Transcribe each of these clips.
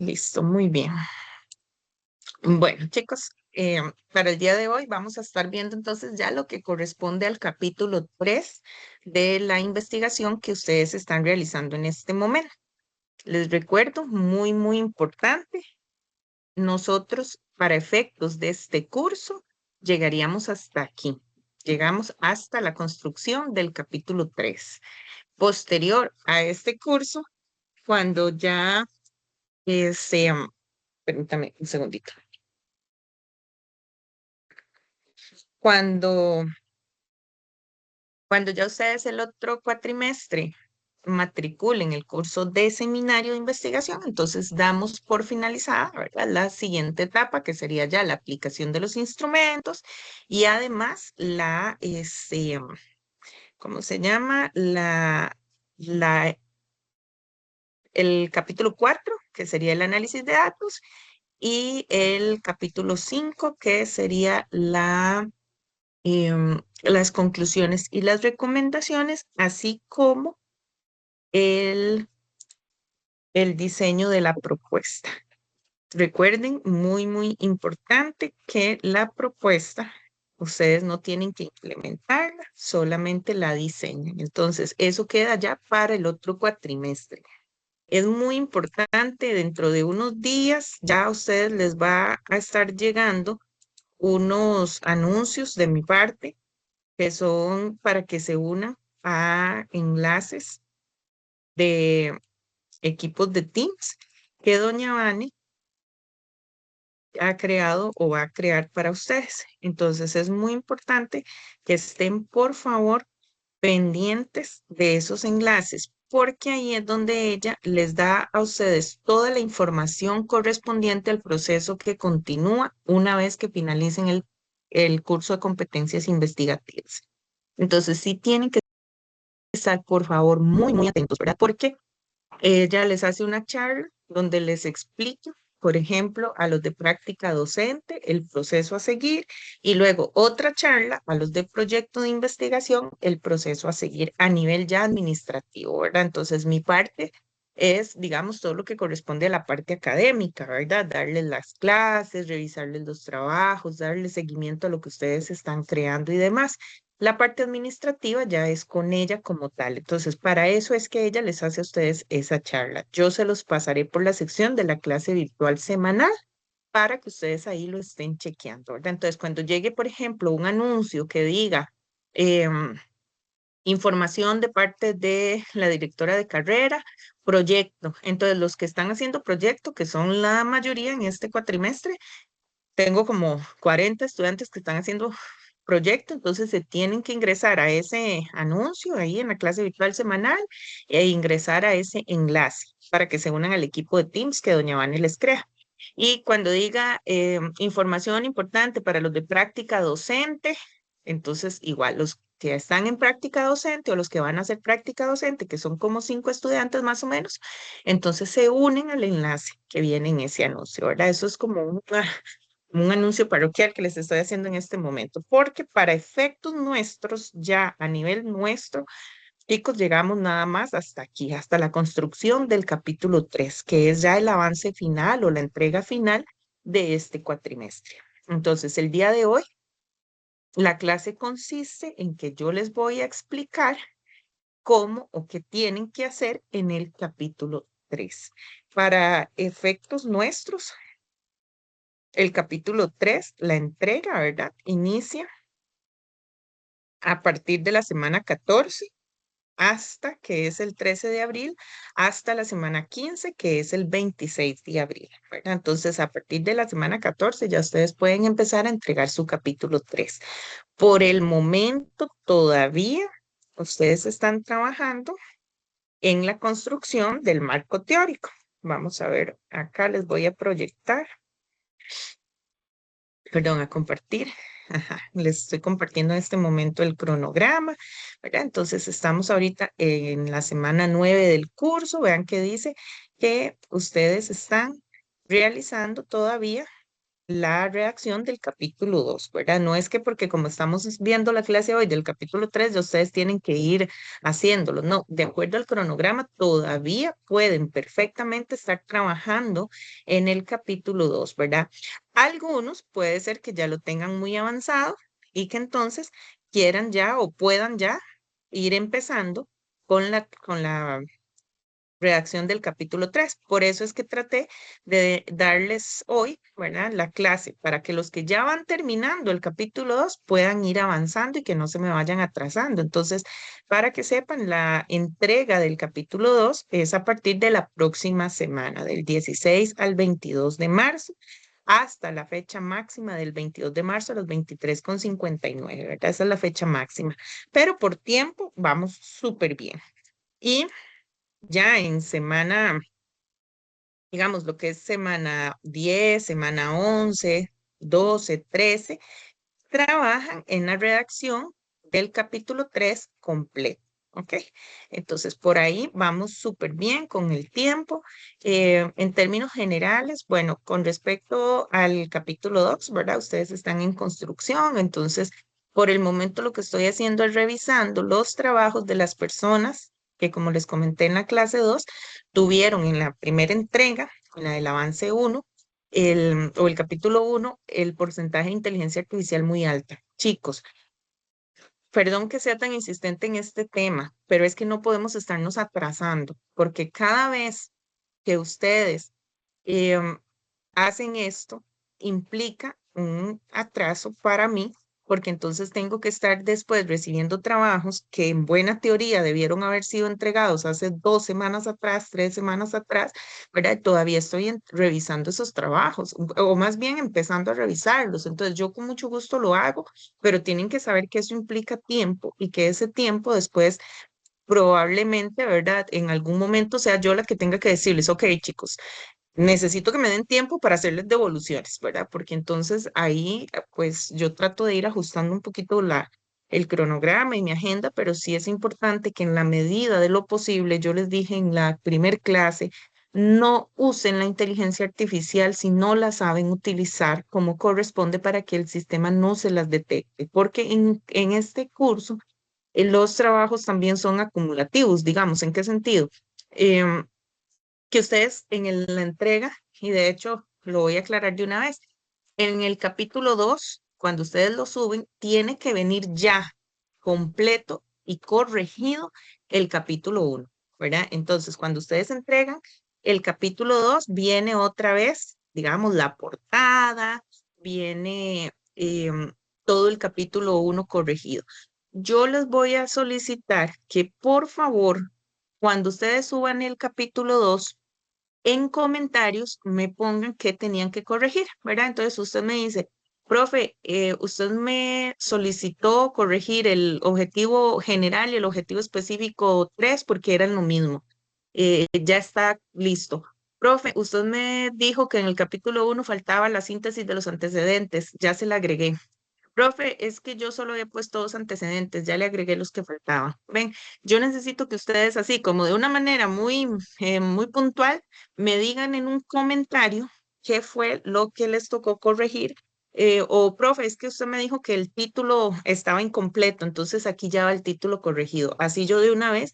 Listo, muy bien. Bueno, chicos, para el día de hoy vamos a estar viendo entonces ya lo que corresponde al capítulo 3 de la investigación que ustedes están realizando en este momento. Les recuerdo, muy importante, nosotros para efectos de este curso llegaríamos hasta aquí. Llegamos hasta la construcción del capítulo 3. Posterior a este curso, cuando ya permítame un segundito. Cuando, cuando ya ustedes el otro cuatrimestre matriculen el curso de seminario de investigación, entonces damos por finalizada, ¿verdad? La siguiente etapa, que sería ya la aplicación de los instrumentos y además ¿cómo se llama? La, el capítulo 4, que sería el análisis de datos, y el capítulo 5, que sería las conclusiones y las recomendaciones, así como el, el diseño de la propuesta. Recuerden, muy importante que la propuesta, ustedes no tienen que implementarla, solamente la diseñan. Entonces, eso queda ya para el otro cuatrimestre. Es muy importante, dentro de unos días ya a ustedes les va a estar llegando unos anuncios de mi parte que son para que se unan a enlaces de equipos de Teams que doña Vane ha creado o va a crear para ustedes. Entonces es muy importante que estén, por favor, pendientes de esos enlaces, porque ahí es donde ella les da a ustedes toda la información correspondiente al proceso que continúa una vez que finalicen el curso de competencias investigativas. Entonces sí tienen que estar, por favor, muy atentos, ¿verdad? Porque ella les hace una charla donde les explica, por ejemplo, a los de práctica docente el proceso a seguir y luego otra charla a los de proyecto de investigación el proceso a seguir a nivel ya administrativo, ¿verdad? Entonces mi parte es, digamos, todo lo que corresponde a la parte académica, ¿verdad? Darles las clases, revisarles los trabajos, darles seguimiento a lo que ustedes están creando y demás. La parte administrativa ya es con ella como tal. Entonces, para eso es que ella les hace a ustedes esa charla. Yo se los pasaré por la sección de la clase virtual semanal para que ustedes ahí lo estén chequeando, ¿verdad? Entonces, cuando llegue, por ejemplo, un anuncio que diga información de parte de la directora de carrera, proyecto. Entonces, los que están haciendo proyecto, que son la mayoría en este cuatrimestre, tengo como 40 estudiantes que están haciendo proyecto, entonces se tienen que ingresar a ese anuncio ahí en la clase virtual semanal e ingresar a ese enlace para que se unan al equipo de Teams que doña Vane les crea. Y cuando diga información importante para los de práctica docente, entonces igual los que están en práctica docente o los que van a hacer práctica docente, que son como 5 estudiantes más o menos, entonces se unen al enlace que viene en ese anuncio, ¿verdad? Eso es como un anuncio parroquial que les estoy haciendo en este momento, porque para efectos nuestros, ya a nivel nuestro, chicos, llegamos nada más hasta aquí, hasta la construcción del capítulo 3, que es ya el avance final o la entrega final de este cuatrimestre. Entonces, el día de hoy, la clase consiste en que yo les voy a explicar cómo o qué tienen que hacer en el capítulo 3. Para efectos nuestros, el capítulo 3, la entrega, ¿verdad? Inicia a partir de la semana 14 hasta que es el 13 de abril, hasta la semana 15, que es el 26 de abril, ¿verdad? Entonces, a partir de la semana 14 ya ustedes pueden empezar a entregar su capítulo 3. Por el momento, todavía ustedes están trabajando en la construcción del marco teórico. Vamos a ver, acá les voy a proyectar, perdón, a compartir. Ajá, les estoy compartiendo en este momento el cronograma, ¿verdad? Entonces estamos ahorita en la semana 9 del curso. Vean que dice que ustedes están realizando todavía la redacción del capítulo 2, ¿verdad? No es que porque como estamos viendo la clase hoy del capítulo 3, ya ustedes tienen que ir haciéndolo. No, de acuerdo al cronograma, todavía pueden perfectamente estar trabajando en el capítulo 2, ¿verdad? Algunos puede ser que ya lo tengan muy avanzado y que entonces quieran ya o puedan ya ir empezando con la redacción del capítulo 3. Por eso es que traté de darles hoy, ¿verdad? La clase para que los que ya van terminando el capítulo 2 puedan ir avanzando y que no se me vayan atrasando. Entonces, para que sepan, la entrega del capítulo 2 es a partir de la próxima semana, del 16 al 22 de marzo. Hasta la fecha máxima del 22 de marzo a los 23:59, ¿verdad? Esa es la fecha máxima. Pero por tiempo vamos súper bien. Y ya en semana, digamos, lo que es semana 10, semana 11, 12, 13, trabajan en la redacción del capítulo 3 completo. ¿Ok? Entonces, por ahí vamos súper bien con el tiempo. En términos generales, bueno, con respecto al capítulo 2, ¿verdad? Ustedes están en construcción, entonces, por el momento lo que estoy haciendo es revisando los trabajos de las personas que, como les comenté en la clase 2, tuvieron en la primera entrega, en la del avance 1, o el capítulo 1, el porcentaje de inteligencia artificial muy alta. Chicos, perdón que sea tan insistente en este tema, pero es que no podemos estarnos atrasando, porque cada vez que ustedes em, hacen esto, implica un atraso para mí, porque entonces tengo que estar después recibiendo trabajos que en buena teoría debieron haber sido entregados hace 2 semanas atrás, 3 semanas atrás, ¿verdad? Todavía estoy revisando esos trabajos, o más bien empezando a revisarlos. Entonces yo con mucho gusto lo hago, pero tienen que saber que eso implica tiempo y que ese tiempo después probablemente, ¿verdad? En algún momento sea yo la que tenga que decirles, ok, chicos, necesito que me den tiempo para hacerles devoluciones, ¿verdad? Porque entonces ahí, pues yo trato de ir ajustando un poquito el cronograma y mi agenda, pero sí es importante que en la medida de lo posible, yo les dije en la primer clase, no usen la inteligencia artificial si no la saben utilizar como corresponde para que el sistema no se las detecte, porque en este curso los trabajos también son acumulativos, digamos, ¿en qué sentido? Em, que ustedes la entrega, y de hecho lo voy a aclarar de una vez, en el capítulo 2 cuando ustedes lo suben, tiene que venir ya completo y corregido el capítulo 1, ¿verdad? Entonces, cuando ustedes entregan el capítulo 2 viene otra vez, digamos, la portada, viene todo el capítulo 1 corregido. Yo les voy a solicitar que por favor, cuando ustedes suban el capítulo 2 en comentarios me pongan qué tenían que corregir, ¿verdad? Entonces usted me dice, profe, usted me solicitó corregir el objetivo general y el objetivo específico 3 porque eran lo mismo. Ya está listo. Profe, usted me dijo que en el capítulo 1 faltaba la síntesis de los antecedentes, ya se la agregué. Profe, es que yo solo he puesto 2 antecedentes, ya le agregué los que faltaban. Ven, yo necesito que ustedes así, como de una manera muy puntual, me digan en un comentario qué fue lo que les tocó corregir. O, profe, es que usted me dijo que el título estaba incompleto, entonces aquí ya va el título corregido. Así yo de una vez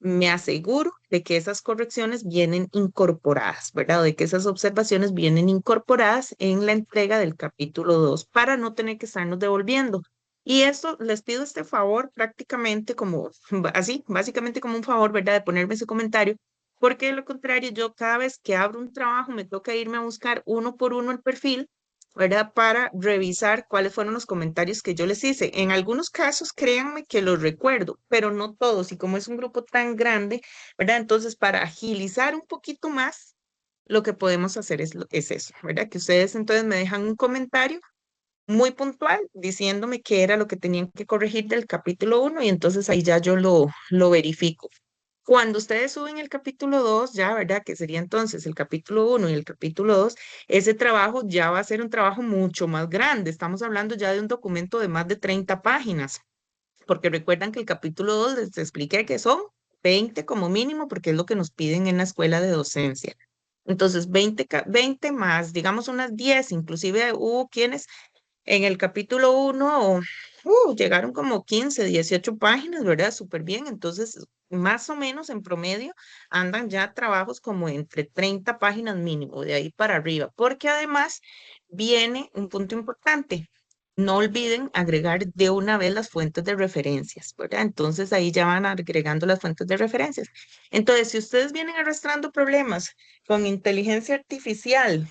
me aseguro de que esas correcciones vienen incorporadas, ¿verdad? De que esas observaciones vienen incorporadas en la entrega del capítulo 2 para no tener que estarnos devolviendo. Y esto les pido este favor prácticamente como así, básicamente como un favor, ¿verdad? De ponerme ese comentario, porque de lo contrario, yo cada vez que abro un trabajo me toca irme a buscar uno por uno el perfil, ¿verdad? Para revisar cuáles fueron los comentarios que yo les hice. En algunos casos, créanme que los recuerdo, pero no todos. Y como es un grupo tan grande, ¿verdad? Entonces, para agilizar un poquito más, lo que podemos hacer es eso, ¿verdad? Que ustedes entonces me dejan un comentario muy puntual diciéndome qué era lo que tenían que corregir del capítulo 1 y entonces ahí ya yo lo verifico. Cuando ustedes suben el capítulo 2 ya, ¿verdad? Que sería entonces el capítulo 1 y el capítulo 2 ese trabajo ya va a ser un trabajo mucho más grande. Estamos hablando ya de un documento de más de 30 páginas, porque recuerdan que el capítulo 2 les expliqué que son 20 como mínimo, porque es lo que nos piden en la escuela de docencia. Entonces, 20 más, digamos unas 10, inclusive hubo quienes en el capítulo 1 llegaron como 15, 18 páginas, ¿verdad? Súper bien. Entonces, más o menos en promedio andan ya trabajos como entre 30 páginas mínimo, de ahí para arriba, porque además viene un punto importante. No olviden agregar de una vez las fuentes de referencias, ¿verdad? Entonces ahí ya van agregando las fuentes de referencias. Entonces, si ustedes vienen arrastrando problemas con inteligencia artificial,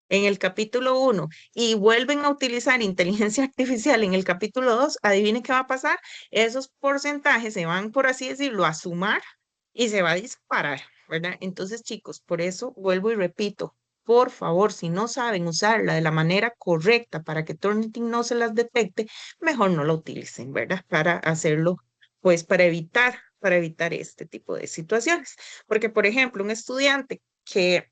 en el capítulo 1 y vuelven a utilizar inteligencia artificial en el capítulo 2, adivinen qué va a pasar. Esos porcentajes se van, por así decirlo, a sumar y se va a disparar, ¿verdad? Entonces, chicos, por eso vuelvo y repito, por favor, si no saben usarla de la manera correcta para que Turnitin no se las detecte, mejor no la utilicen, ¿verdad? Para hacerlo, pues para evitar este tipo de situaciones. Porque, por ejemplo, un estudiante que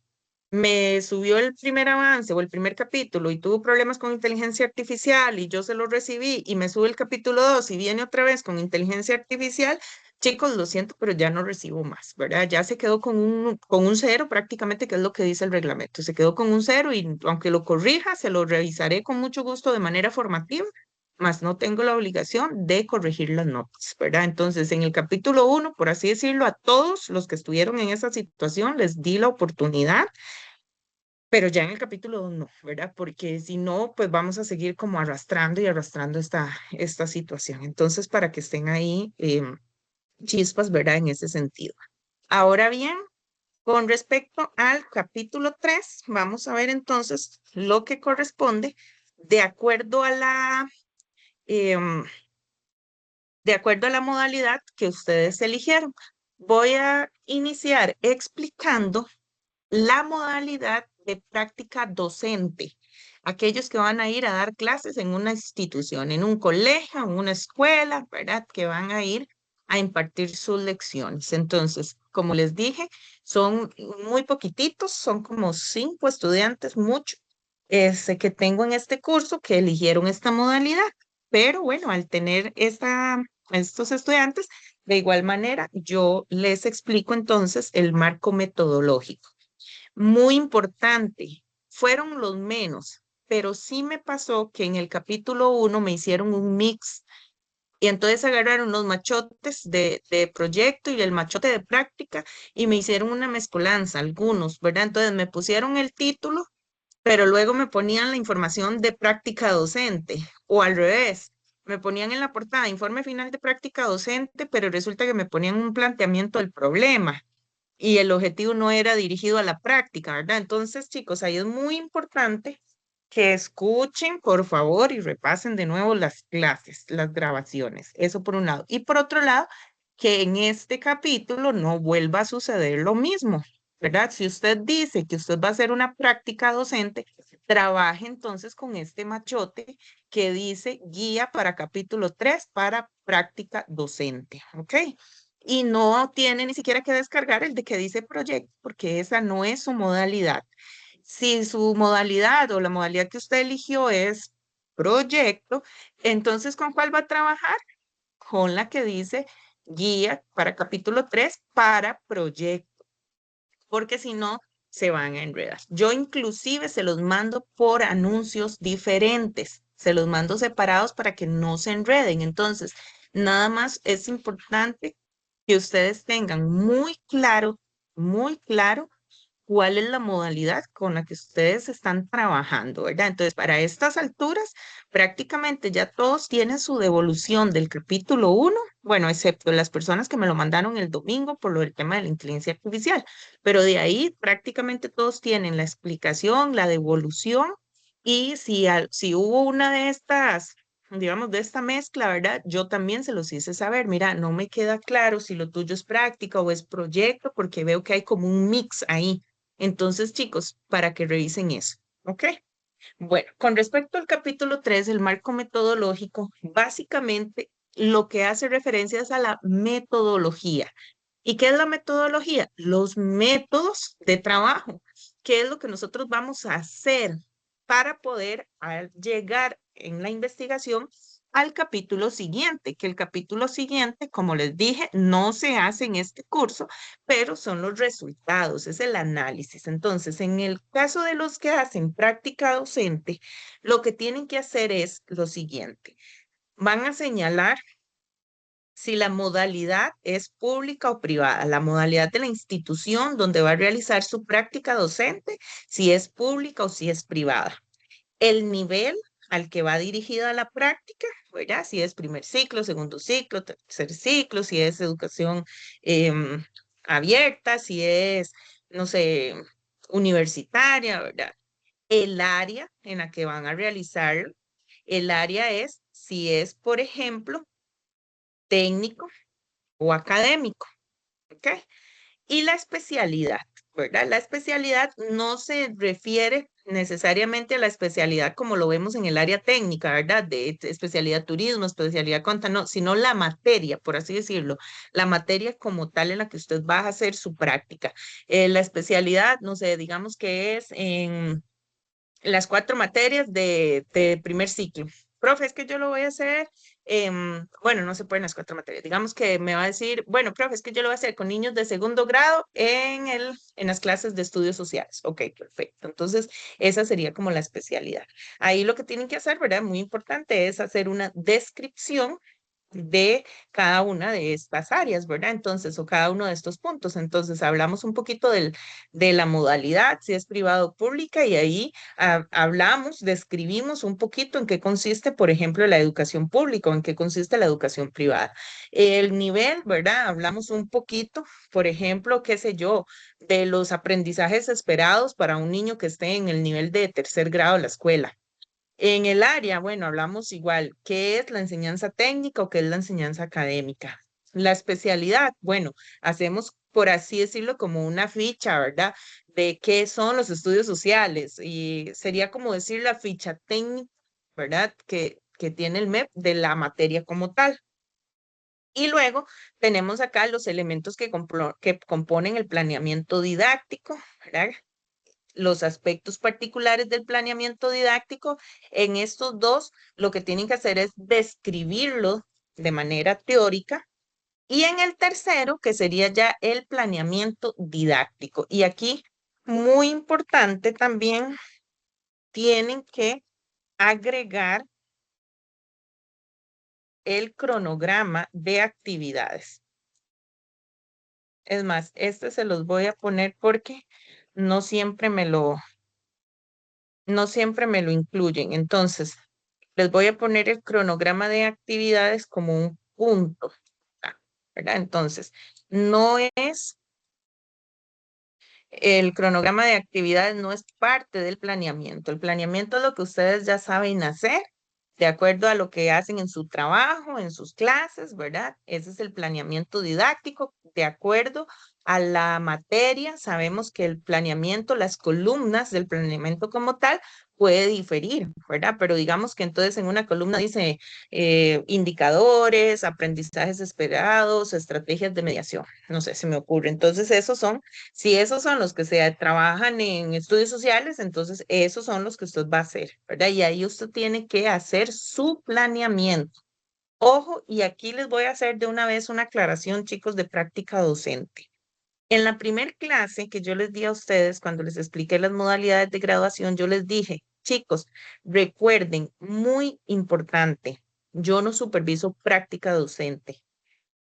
me subió el primer avance o el primer capítulo y tuvo problemas con inteligencia artificial y yo se lo recibí y me sube el capítulo 2 y viene otra vez con inteligencia artificial, chicos, lo siento, pero ya no recibo más, ¿verdad? Ya se quedó con un cero prácticamente, que es lo que dice el reglamento. Se quedó con un cero y aunque lo corrija, se lo revisaré con mucho gusto de manera formativa, mas no tengo la obligación de corregir las notas, ¿verdad? Entonces, en el capítulo 1, por así decirlo, a todos los que estuvieron en esa situación les di la oportunidad, pero ya en el capítulo 2 no, ¿verdad? Porque si no, pues vamos a seguir como arrastrando y arrastrando esta situación. Entonces, para que estén ahí chispas, ¿verdad? En ese sentido. Ahora bien, con respecto al capítulo 3, vamos a ver entonces lo que corresponde de acuerdo a em, de acuerdo a la modalidad que ustedes eligieron. Voy a iniciar explicando la modalidad de práctica docente. Aquellos que van a ir a dar clases en una institución, en un colegio, en una escuela, ¿verdad? Que van a ir a impartir sus lecciones. Entonces, como les dije, son muy poquititos, son como 5 estudiantes, mucho, que tengo en este curso que eligieron esta modalidad. Pero bueno, al tener estos estudiantes, de igual manera, yo les explico entonces el marco metodológico. Muy importante, fueron los menos, pero sí me pasó que en el capítulo 1 me hicieron un mix y entonces agarraron los machotes de proyecto y el machote de práctica y me hicieron una mezcolanza, algunos, ¿verdad? Entonces me pusieron el título, pero luego me ponían la información de práctica docente o al revés. Me ponían en la portada informe final de práctica docente, pero resulta que me ponían un planteamiento del problema y el objetivo no era dirigido a la práctica, ¿verdad? Entonces, chicos, ahí es muy importante que escuchen, por favor, y repasen de nuevo las clases, las grabaciones. Eso por un lado. Y por otro lado, que en este capítulo no vuelva a suceder lo mismo, ¿verdad? Si usted dice que usted va a hacer una práctica docente, trabaje entonces con este machote que dice guía para capítulo 3 para práctica docente, ¿ok? Y no tiene ni siquiera que descargar el de que dice proyecto, porque esa no es su modalidad. Si su modalidad o la modalidad que usted eligió es proyecto, entonces ¿con cuál va a trabajar? Con la que dice guía para capítulo 3 para proyecto, porque si no, se van a enredar. Yo inclusive se los mando por anuncios diferentes, se los mando separados para que no se enreden. Entonces, nada más es importante que ustedes tengan muy claro cuál es la modalidad con la que ustedes están trabajando, ¿verdad? Entonces, para estas alturas, prácticamente ya todos tienen su devolución del capítulo 1, bueno, excepto las personas que me lo mandaron el domingo por lo del tema de la inteligencia artificial, pero de ahí prácticamente todos tienen la explicación, la devolución, y si hubo una de estas, digamos, de esta mezcla, ¿verdad? Yo también se los hice saber, mira, no me queda claro si lo tuyo es práctica o es proyecto, porque veo que hay como un mix ahí. Entonces, chicos, para que revisen eso, ¿ok? Bueno, con respecto al capítulo 3, el marco metodológico, básicamente lo que hace referencia es a la metodología. ¿Y qué es la metodología? Los métodos de trabajo. ¿Qué es lo que nosotros vamos a hacer para poder llegar en la investigación al capítulo siguiente, que el capítulo siguiente, como les dije, no se hace en este curso, pero son los resultados, es el análisis. Entonces, en el caso de los que hacen práctica docente, lo que tienen que hacer es lo siguiente. Van a señalar si la modalidad es pública o privada, la modalidad de la institución donde va a realizar su práctica docente, si es pública o si es privada. El nivel al que va dirigida la práctica, ¿verdad? Si es primer ciclo, segundo ciclo, tercer ciclo, si es educación em, abierta, si es, no sé, universitaria, ¿verdad? El área en la que van a realizar, el área es si es, por ejemplo, técnico o académico, ¿ok? Y la especialidad, ¿verdad? La especialidad no se refiere necesariamente a la especialidad como lo vemos en el área técnica, ¿verdad? De especialidad turismo, especialidad conta, no, sino la materia, por así decirlo, la materia como tal en la que usted va a hacer su práctica. La especialidad, no sé, digamos que es en las 4 materias de primer ciclo. Profe, es que yo lo voy a hacer, bueno, no se pueden las 4 materias. Digamos que me va a decir, bueno, profe, es que yo lo voy a hacer con niños de segundo grado en las clases de estudios sociales. Ok, perfecto. Entonces, esa sería como la especialidad. Ahí lo que tienen que hacer, ¿verdad? Muy importante es hacer una descripción de cada una de estas áreas, ¿verdad? Entonces, o cada uno de estos puntos. Entonces, hablamos un poquito de la modalidad, si es privado o pública, y ahí hablamos, describimos un poquito en qué consiste, por ejemplo, la educación pública o en qué consiste la educación privada. El nivel, ¿verdad? Hablamos un poquito, por ejemplo, qué sé yo, de los aprendizajes esperados para un niño que esté en el nivel de tercer grado de la escuela. En el área, bueno, hablamos igual, ¿qué es la enseñanza técnica o qué es la enseñanza académica? La especialidad, bueno, hacemos, por así decirlo, como una ficha, ¿verdad? De qué son los estudios sociales y sería como decir la ficha técnica, ¿verdad? Que tiene el MEP de la materia como tal. Y luego tenemos acá los elementos que componen el planeamiento didáctico, ¿verdad? Los aspectos particulares del planeamiento didáctico. En estos dos, lo que tienen que hacer es describirlo de manera teórica. Y en el tercero, que sería ya el planeamiento didáctico. Y aquí, muy importante también, tienen que agregar el cronograma de actividades. Es más, este se los voy a poner porque no siempre me lo, no siempre me lo incluyen. Entonces, les voy a poner el cronograma de actividades como un punto, ¿verdad? Entonces, no es, el cronograma de actividades no es parte del planeamiento. El planeamiento es lo que ustedes ya saben hacer de acuerdo a lo que hacen en su trabajo, en sus clases, ¿verdad? Ese es el planeamiento didáctico, de acuerdo a la materia. Sabemos que el planeamiento, las columnas del planeamiento como tal, puede diferir, ¿verdad? Pero digamos que entonces en una columna dice indicadores, aprendizajes esperados, estrategias de mediación. No sé, se me ocurre. Entonces, esos son, si esos son los que se trabajan en estudios sociales, entonces esos son los que usted va a hacer, ¿verdad? Y ahí usted tiene que hacer su planeamiento. Ojo, y aquí les voy a hacer de una vez una aclaración, chicos, de práctica docente. En la primer clase que yo les di a ustedes, cuando les expliqué las modalidades de graduación, yo les dije, chicos, recuerden, muy importante, yo no superviso práctica docente,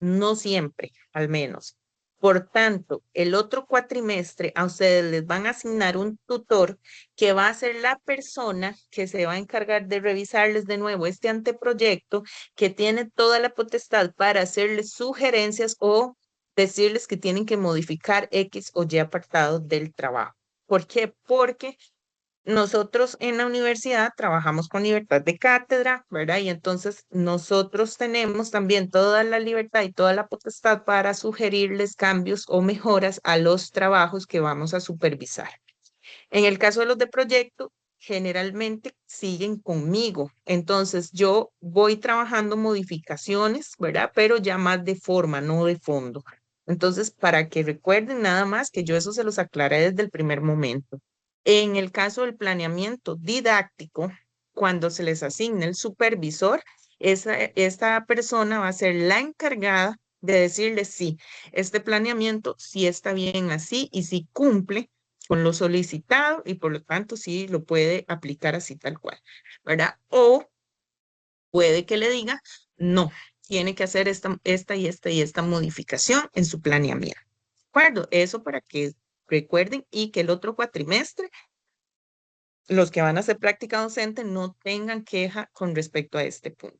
no siempre, al menos. Por tanto, el otro cuatrimestre a ustedes les van a asignar un tutor que va a ser la persona que se va a encargar de revisarles de nuevo este anteproyecto, que tiene toda la potestad para hacerles sugerencias o decirles que tienen que modificar X o Y apartado del trabajo. ¿Por qué? Porque nosotros en la universidad trabajamos con libertad de cátedra, ¿verdad? Y entonces nosotros tenemos también toda la libertad y toda la potestad para sugerirles cambios o mejoras a los trabajos que vamos a supervisar. En el caso de los de proyecto, generalmente siguen conmigo. Entonces yo voy trabajando modificaciones, ¿verdad? Pero ya más de forma, no de fondo. Entonces, para que recuerden nada más que yo eso se los aclaré desde el primer momento. En el caso del planeamiento didáctico, cuando se les asigna el supervisor, esta persona va a ser la encargada de decirle sí, este planeamiento sí está bien así y sí cumple con lo solicitado y por lo tanto sí lo puede aplicar así tal cual, ¿verdad? O puede que le diga, no, tiene que hacer esta modificación en su planeamiento. ¿De acuerdo? Eso para que recuerden y que el otro cuatrimestre, los que van a hacer práctica docente no tengan queja con respecto a este punto.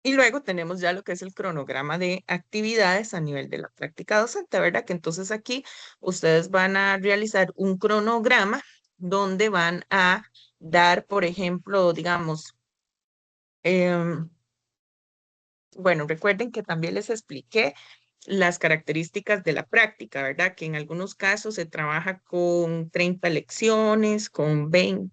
Y luego tenemos ya lo que es el cronograma de actividades a nivel de la práctica docente, ¿verdad? Que entonces aquí ustedes van a realizar un cronograma donde van a dar, por ejemplo, digamos, em, bueno, recuerden que también les expliqué las características de la práctica, ¿verdad? Que en algunos casos se trabaja con 30 lecciones, con 20,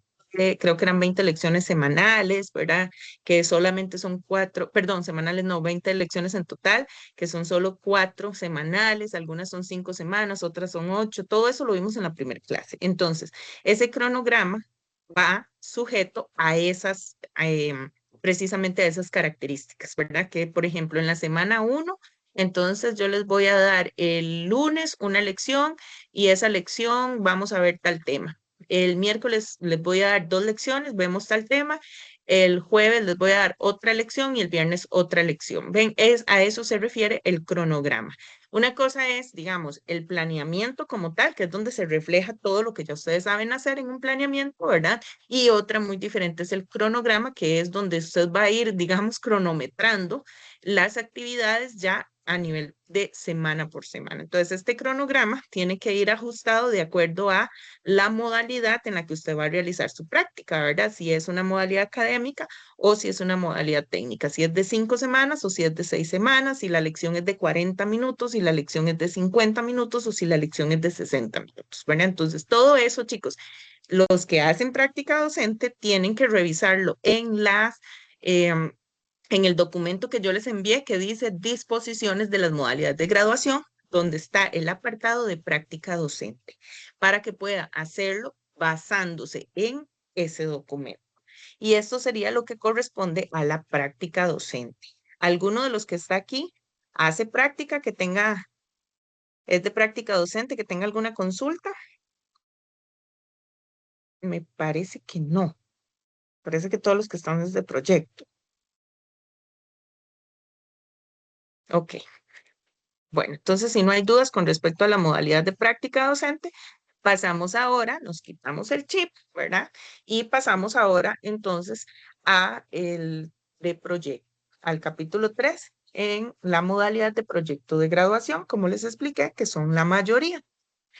creo que eran 20 lecciones semanales, ¿verdad? Que solamente son 4, perdón, semanales no, 20 lecciones en total, que son solo 4 semanales, algunas son 5 semanas, otras son 8, todo eso lo vimos en la primera clase. Entonces, ese cronograma va sujeto a esas, precisamente a esas características, ¿verdad? Que, por ejemplo, en la semana 1, entonces yo les voy a dar el lunes una lección y esa lección vamos a ver tal tema. El miércoles les voy a dar 2 lecciones, vemos tal tema. El jueves les voy a dar otra lección y el viernes otra lección. Ven, a eso se refiere el cronograma. Una cosa es, digamos, el planeamiento como tal, que es donde se refleja todo lo que ya ustedes saben hacer en un planeamiento, ¿verdad? Y otra muy diferente es el cronograma, que es donde usted va a ir, digamos, cronometrando las actividades ya a nivel de semana por semana. Entonces, este cronograma tiene que ir ajustado de acuerdo a la modalidad en la que usted va a realizar su práctica, ¿verdad? Si es una modalidad académica o si es una modalidad técnica, si es de 5 semanas o si es de 6 semanas, si la lección es de 40 minutos, si la lección es de 50 minutos o si la lección es de 60 minutos, ¿verdad? Entonces, todo eso, chicos, los que hacen práctica docente tienen que revisarlo em, en el documento que yo les envié que dice disposiciones de las modalidades de graduación, donde está el apartado de práctica docente, para que pueda hacerlo basándose en ese documento. Y esto sería lo que corresponde a la práctica docente. ¿Alguno de los que está aquí hace práctica que tenga, es de práctica docente, que tenga alguna consulta? Me parece que no. Parece que todos los que están desde proyecto. Ok. Bueno, entonces si no hay dudas con respecto a la modalidad de práctica docente, pasamos ahora, nos quitamos el chip, ¿verdad? Y pasamos ahora entonces a el de proyecto, al capítulo 3 en la modalidad de proyecto de graduación, como les expliqué, que son la mayoría.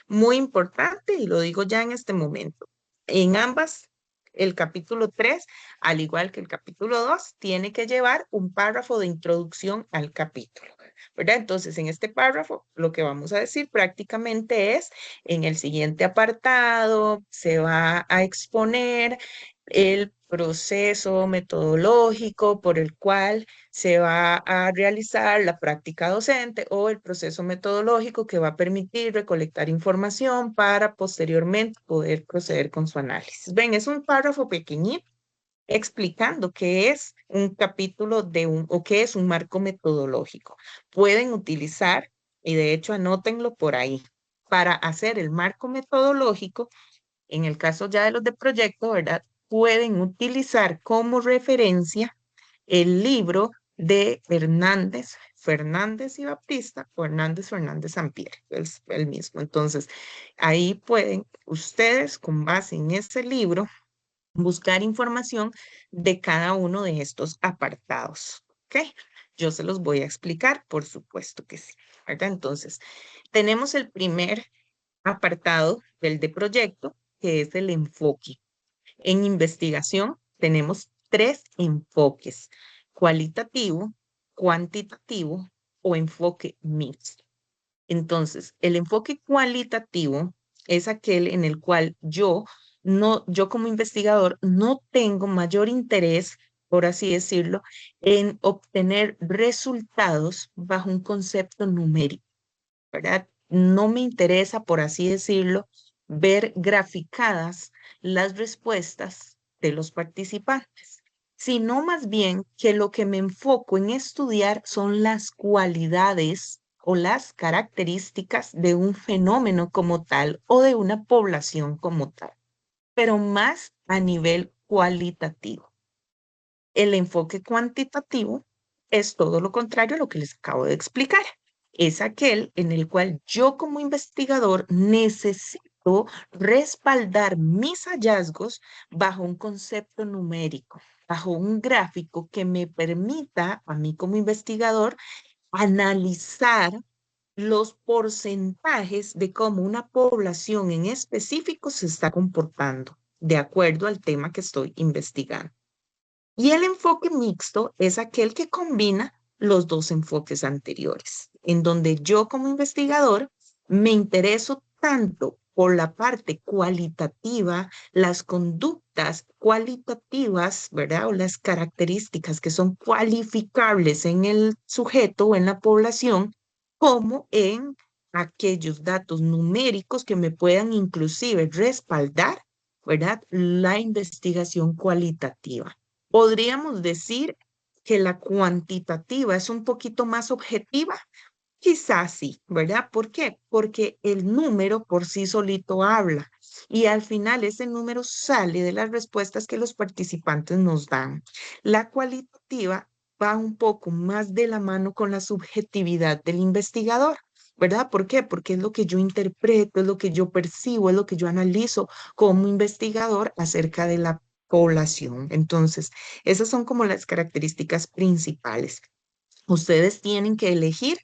Muy importante, y lo digo ya en este momento, en ambas, el capítulo 3, al igual que el capítulo 2, tiene que llevar un párrafo de introducción al capítulo, ¿verdad? Entonces, en este párrafo, lo que vamos a decir prácticamente es, en el siguiente apartado, se va a exponer el proceso metodológico por el cual se va a realizar la práctica docente o el proceso metodológico que va a permitir recolectar información para posteriormente poder proceder con su análisis. Ven, es un párrafo pequeñito explicando qué es un capítulo de o qué es un marco metodológico. Pueden utilizar, y de hecho anótenlo por ahí, para hacer el marco metodológico, en el caso ya de los de proyecto, ¿verdad? Pueden utilizar como referencia el libro de Fernández y Baptista, o Fernández Sampieri, es el mismo. Entonces, ahí pueden ustedes, con base en ese libro, buscar información de cada uno de estos apartados. ¿Ok? Yo se los voy a explicar, por supuesto que sí, ¿verdad? Entonces, tenemos el primer apartado del de proyecto, que es el enfoque. En investigación tenemos 3 enfoques: cualitativo, cuantitativo o enfoque mixto. Entonces, el enfoque cualitativo es aquel en el cual yo como investigador no tengo mayor interés, por así decirlo, en obtener resultados bajo un concepto numérico, ¿verdad? No me interesa, por así decirlo, ver graficadas las respuestas de los participantes. sino más bien que lo que me enfoco en estudiar son las cualidades o las características de un fenómeno como tal o de una población como tal, pero más a nivel cualitativo. El enfoque cuantitativo es todo lo contrario a lo que les acabo de explicar. Es aquel en el cual yo como investigador necesito respaldar mis hallazgos bajo un concepto numérico, bajo un gráfico que me permita a mí como investigador analizar los porcentajes de cómo una población en específico se está comportando de acuerdo al tema que estoy investigando. Y el enfoque mixto es aquel que combina los dos enfoques anteriores, en donde yo como investigador me intereso tanto por la parte cualitativa, las conductas cualitativas, ¿verdad? O las características que son cualificables en el sujeto o en la población, como en aquellos datos numéricos que me puedan inclusive respaldar, ¿verdad? La investigación cualitativa. Podríamos decir que la cuantitativa es un poquito más objetiva. Quizás sí, ¿verdad? ¿Por qué? Porque el número por sí solito habla y al final ese número sale de las respuestas que los participantes nos dan. La cualitativa va un poco más de la mano con la subjetividad del investigador. ¿Verdad? ¿Por qué? Porque es lo que yo interpreto, es lo que yo percibo, es lo que yo analizo como investigador acerca de la población. Entonces, esas son como las características principales. Ustedes tienen que elegir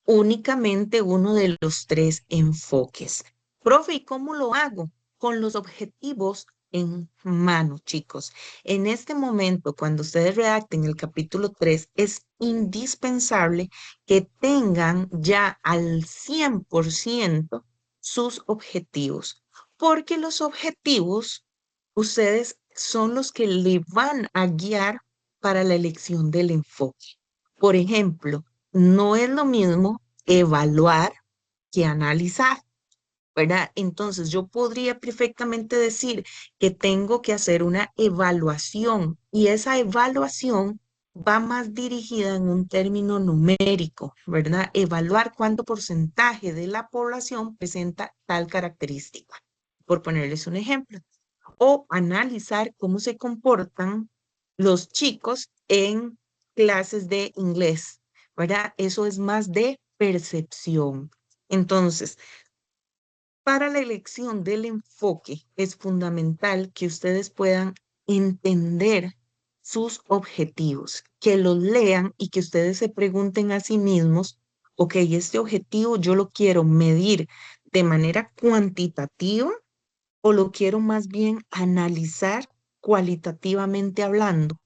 únicamente uno de los tres enfoques. Profe, ¿y cómo lo hago? Con los objetivos en mano, chicos. En este momento, cuando ustedes redacten el capítulo 3, es indispensable que tengan ya al 100% sus objetivos, porque los objetivos, ustedes son los que le van a guiar para la elección del enfoque. Por ejemplo, no es lo mismo evaluar que analizar, ¿verdad? Entonces yo podría perfectamente decir que tengo que hacer una evaluación y esa evaluación va más dirigida en un término numérico, ¿verdad? Evaluar cuánto porcentaje de la población presenta tal característica, por ponerles un ejemplo, o analizar cómo se comportan los chicos en clases de inglés, ¿verdad? Eso es más de percepción. Entonces, para la elección del enfoque es fundamental que ustedes puedan entender sus objetivos, que los lean y que ustedes se pregunten a sí mismos, ok, este objetivo yo lo quiero medir de manera cuantitativa o lo quiero más bien analizar cualitativamente hablando,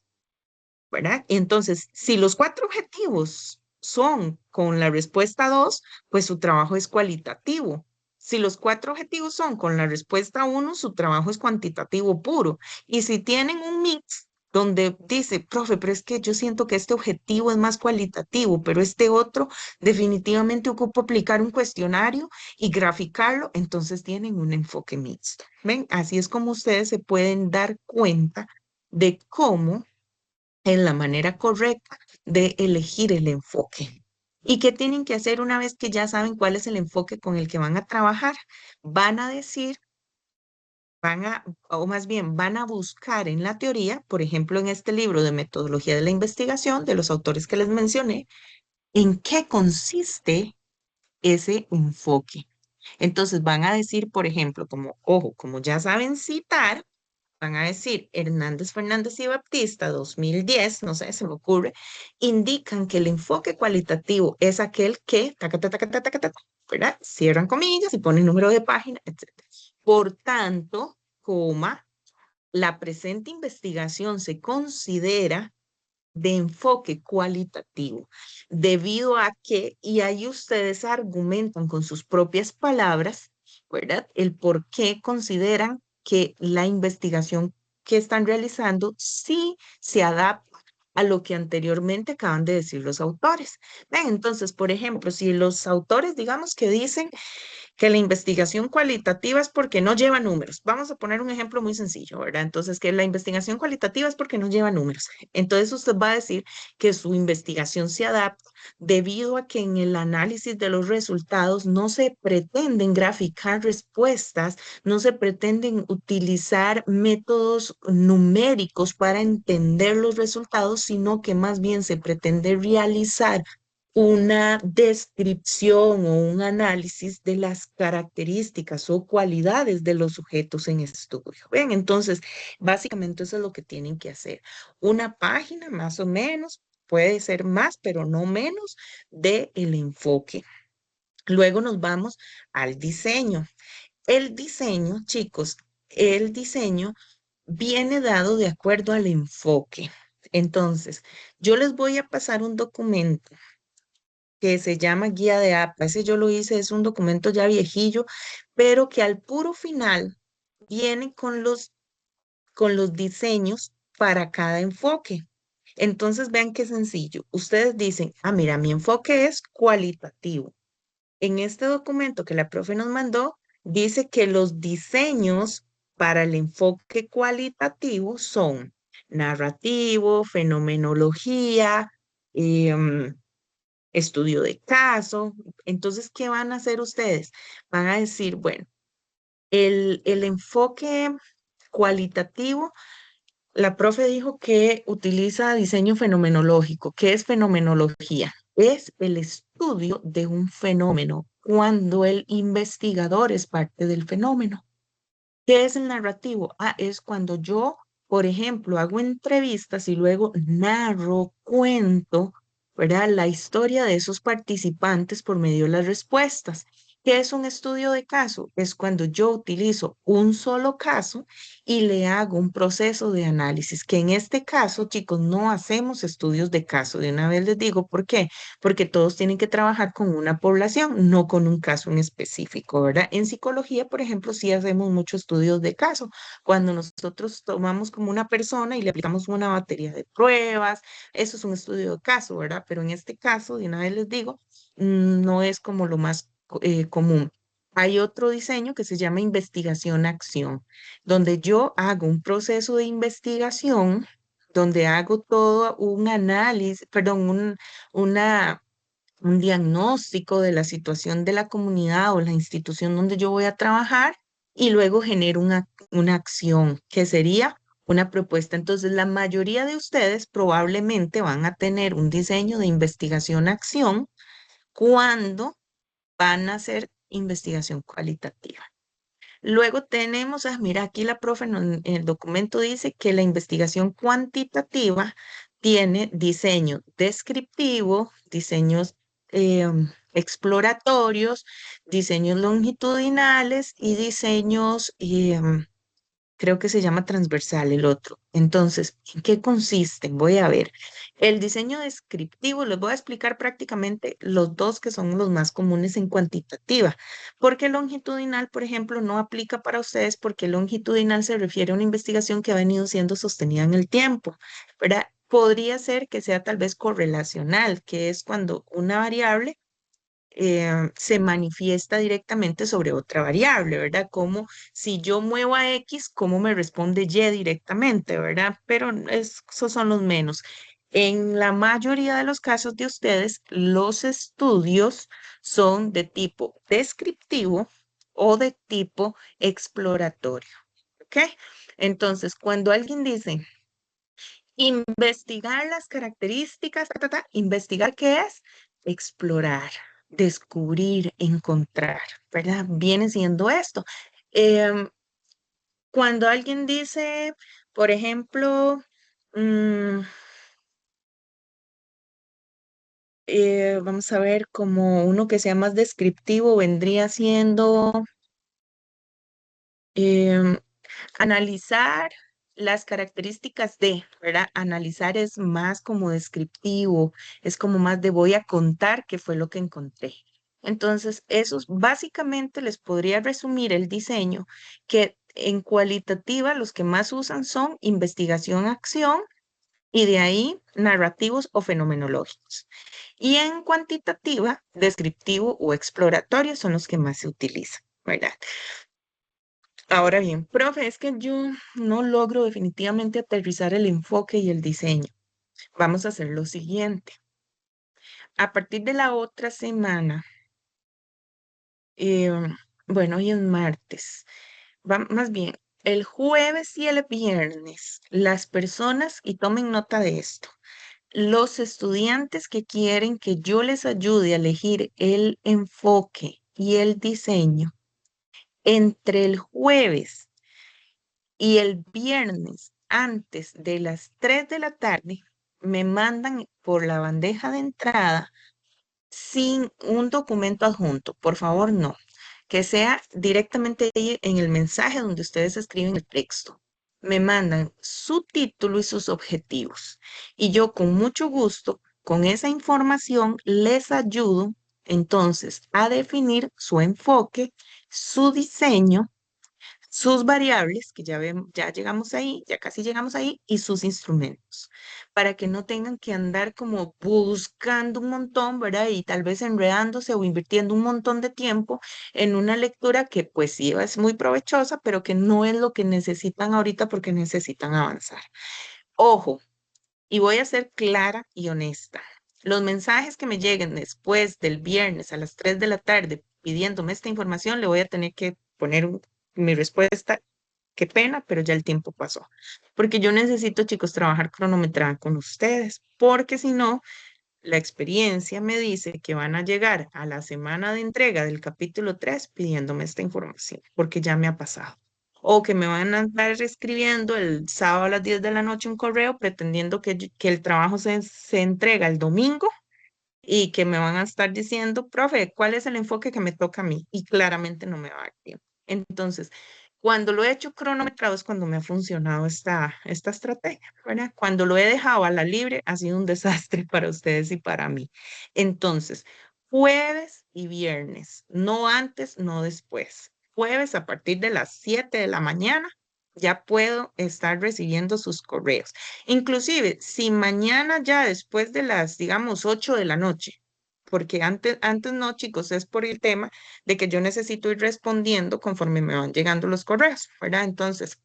¿verdad? Entonces, si los cuatro objetivos son con la respuesta 2, pues su trabajo es cualitativo. Si los cuatro objetivos son con la respuesta 1, su trabajo es cuantitativo puro. Y si tienen un mix donde dice, profe, pero es que yo siento que este objetivo es más cualitativo, pero este otro definitivamente ocupa aplicar un cuestionario y graficarlo, entonces tienen un enfoque mixto. ¿Ven? Así es como ustedes se pueden dar cuenta de cómo es la manera correcta de elegir el enfoque. ¿Y qué tienen que hacer una vez que ya saben cuál es el enfoque con el que van a trabajar? Van a decir, o más bien, van a buscar en la teoría, por ejemplo, en este libro de metodología de la investigación de los autores que les mencioné, en qué consiste ese enfoque. Entonces van a decir, por ejemplo, como, ojo, como ya saben citar, van a decir Hernández, Fernández y Baptista, 2010, no sé, se me ocurre, indican que el enfoque cualitativo es aquel que, taca, taca, taca, taca, taca, ¿verdad? Cierran comillas y ponen número de página, etc. Por tanto, coma, la presente investigación se considera de enfoque cualitativo, debido a que, y ahí ustedes argumentan con sus propias palabras, ¿verdad? El por qué consideran que la investigación que están realizando sí se adapta a lo que anteriormente acaban de decir los autores. Ven, entonces, por ejemplo, si los autores, digamos que dicen que la investigación cualitativa es porque no lleva números. Vamos a poner un ejemplo muy sencillo, ¿verdad? Entonces, que la investigación cualitativa es porque no lleva números. Entonces, usted va a decir que su investigación se adapta debido a que en el análisis de los resultados no se pretenden graficar respuestas, no se pretenden utilizar métodos numéricos para entender los resultados, sino que más bien se pretende realizar una descripción o un análisis de las características o cualidades de los sujetos en estudio. Ven, entonces, básicamente eso es lo que tienen que hacer. Una página más o menos, puede ser más, pero no menos, de el enfoque. Luego nos vamos al diseño. El diseño, chicos, el diseño viene dado de acuerdo al enfoque. Entonces, yo les voy a pasar un documento que se llama Guía de APA. Ese yo lo hice, es un documento ya viejillo, pero que al puro final viene con los diseños para cada enfoque. Entonces, vean qué sencillo. Ustedes dicen, ah, mira, mi enfoque es cualitativo. En este documento que la profe nos mandó, dice que los diseños para el enfoque cualitativo son narrativo, fenomenología, em, estudio de caso. Entonces, ¿qué van a hacer ustedes? Van a decir, bueno, el enfoque cualitativo, la profe dijo que utiliza diseño fenomenológico. ¿Qué es fenomenología? Es el estudio de un fenómeno cuando el investigador es parte del fenómeno. ¿Qué es el narrativo? Ah, es cuando yo, por ejemplo, hago entrevistas y luego narro, cuento, ¿verdad? La historia de esos participantes por medio de las respuestas. ¿Qué es un estudio de caso? Es cuando yo utilizo un solo caso y le hago un proceso de análisis, que en este caso, chicos, no hacemos estudios de caso. De una vez les digo, ¿por qué? Porque todos tienen que trabajar con una población, no con un caso en específico, ¿verdad? En psicología, por ejemplo, sí hacemos muchos estudios de caso. Cuando nosotros tomamos como una persona y le aplicamos una batería de pruebas, eso es un estudio de caso, ¿verdad? Pero en este caso, de una vez les digo, no es como lo más común. Hay otro diseño que se llama investigación-acción, donde yo hago un proceso de investigación, donde hago todo un análisis, perdón, una, un diagnóstico de la situación de la comunidad o la institución donde yo voy a trabajar y luego genero una acción que sería una propuesta. Entonces, la mayoría de ustedes probablemente van a tener un diseño de investigación-acción cuando van a hacer investigación cualitativa. Luego tenemos, mira, aquí la profe en el documento dice que la investigación cuantitativa tiene diseño descriptivo, diseños exploratorios, diseños longitudinales y diseños creo que se llama transversal el otro. Entonces, ¿en qué consisten? Voy a ver. El diseño descriptivo, les voy a explicar prácticamente los dos que son los más comunes en cuantitativa, porque longitudinal, por ejemplo, no aplica para ustedes porque longitudinal se refiere a una investigación que ha venido siendo sostenida en el tiempo, ¿verdad? Podría ser que sea tal vez correlacional, que es cuando una variable se manifiesta directamente sobre otra variable, ¿verdad? Como si yo muevo a X, ¿cómo me responde Y directamente, ¿verdad? Pero esos son los menos. En la mayoría de los casos de ustedes, los estudios son de tipo descriptivo o de tipo exploratorio, ¿ok? Entonces, cuando alguien dice investigar las características, investigar qué es, explorar, descubrir, encontrar, ¿verdad? Viene siendo esto. Em, Cuando alguien dice, por ejemplo, mm, vamos a ver, como uno que sea más descriptivo, vendría siendo em, analizar las características de, ¿verdad? Analizar es más como descriptivo, es como más de voy a contar qué fue lo que encontré. Entonces, esos básicamente les podría resumir el diseño, que en cualitativa los que más usan son investigación-acción y de ahí narrativos o fenomenológicos. Y en cuantitativa, descriptivo o exploratorio son los que más se utilizan, ¿verdad? Ahora bien, profe, es que yo no logro definitivamente aterrizar el enfoque y el diseño. Vamos a hacer lo siguiente. A partir de la otra semana, eh, bueno, hoy es martes, más bien, el jueves y el viernes, las personas, y tomen nota de esto, los estudiantes que quieren que yo les ayude a elegir el enfoque y el diseño, entre el jueves y el viernes antes de las 3 de la tarde, me mandan por la bandeja de entrada sin un documento adjunto. Por favor, no. Que sea directamente ahí en el mensaje donde ustedes escriben el texto. Me mandan su título y sus objetivos. Y yo con mucho gusto, con esa información, les ayudo entonces a definir su enfoque, su diseño, sus variables, que ya vemos, ya llegamos ahí, ya casi llegamos ahí, y sus instrumentos, para que no tengan que andar como buscando un montón, ¿verdad? Y tal vez enredándose o invirtiendo un montón de tiempo en una lectura que pues sí es muy provechosa, pero que no es lo que necesitan ahorita porque necesitan avanzar. Ojo, y voy a ser clara y honesta. Los mensajes que me lleguen después del viernes a las 3 de la tarde pidiéndome esta información, le voy a tener que poner mi respuesta. Qué pena, pero ya el tiempo pasó. Porque yo necesito, chicos, trabajar cronometrada con ustedes, porque si no, la experiencia me dice que van a llegar a la semana de entrega del capítulo 3 pidiéndome esta información, porque ya me ha pasado. O que me van a estar escribiendo el sábado a las 10 de la noche un correo pretendiendo que el trabajo se entrega el domingo y que me van a estar diciendo, profe, ¿cuál es el enfoque que me toca a mí? Y claramente no me va a dar tiempo. Entonces, cuando lo he hecho cronometrado es cuando me ha funcionado esta estrategia, ¿verdad? Cuando lo he dejado a la libre ha sido un desastre para ustedes y para mí. Entonces, jueves y viernes, no antes, no después. Jueves a partir de las 7 de la mañana ya puedo estar recibiendo sus correos. Inclusive, si mañana ya después de las, digamos, 8 de la noche, porque antes no, chicos, es por el tema de que yo necesito ir respondiendo conforme me van llegando los correos, ¿verdad? Entonces,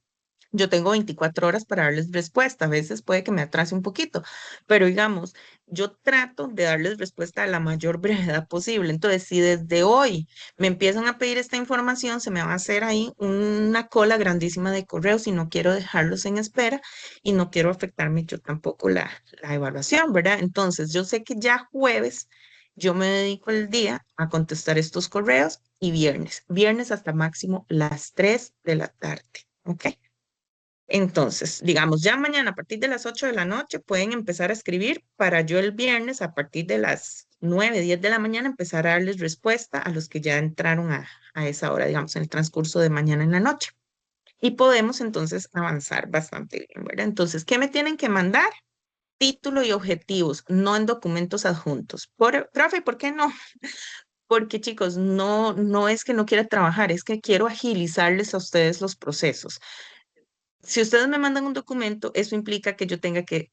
yo tengo 24 horas para darles respuesta. A veces puede que me atrase un poquito, pero digamos, yo trato de darles respuesta a la mayor brevedad posible. Entonces, si desde hoy me empiezan a pedir esta información, se me va a hacer ahí una cola grandísima de correos y no quiero dejarlos en espera y no quiero afectarme yo tampoco la evaluación, ¿verdad? Entonces, yo sé que ya jueves yo me dedico el día a contestar estos correos y viernes hasta máximo las 3 de la tarde, ¿ok? Entonces, digamos, ya mañana a partir de las 8 de la noche pueden empezar a escribir para yo el viernes a partir de las 9, 10 de la mañana empezar a darles respuesta a los que ya entraron a esa hora, digamos, en el transcurso de mañana en la noche. Y podemos entonces avanzar bastante bien, ¿verdad? Entonces, ¿qué me tienen que mandar? Título y objetivos, no en documentos adjuntos. Profe, ¿por qué no? Porque chicos, no es que no quiera trabajar, es que quiero agilizarles a ustedes los procesos. Si ustedes me mandan un documento, eso implica que yo tenga que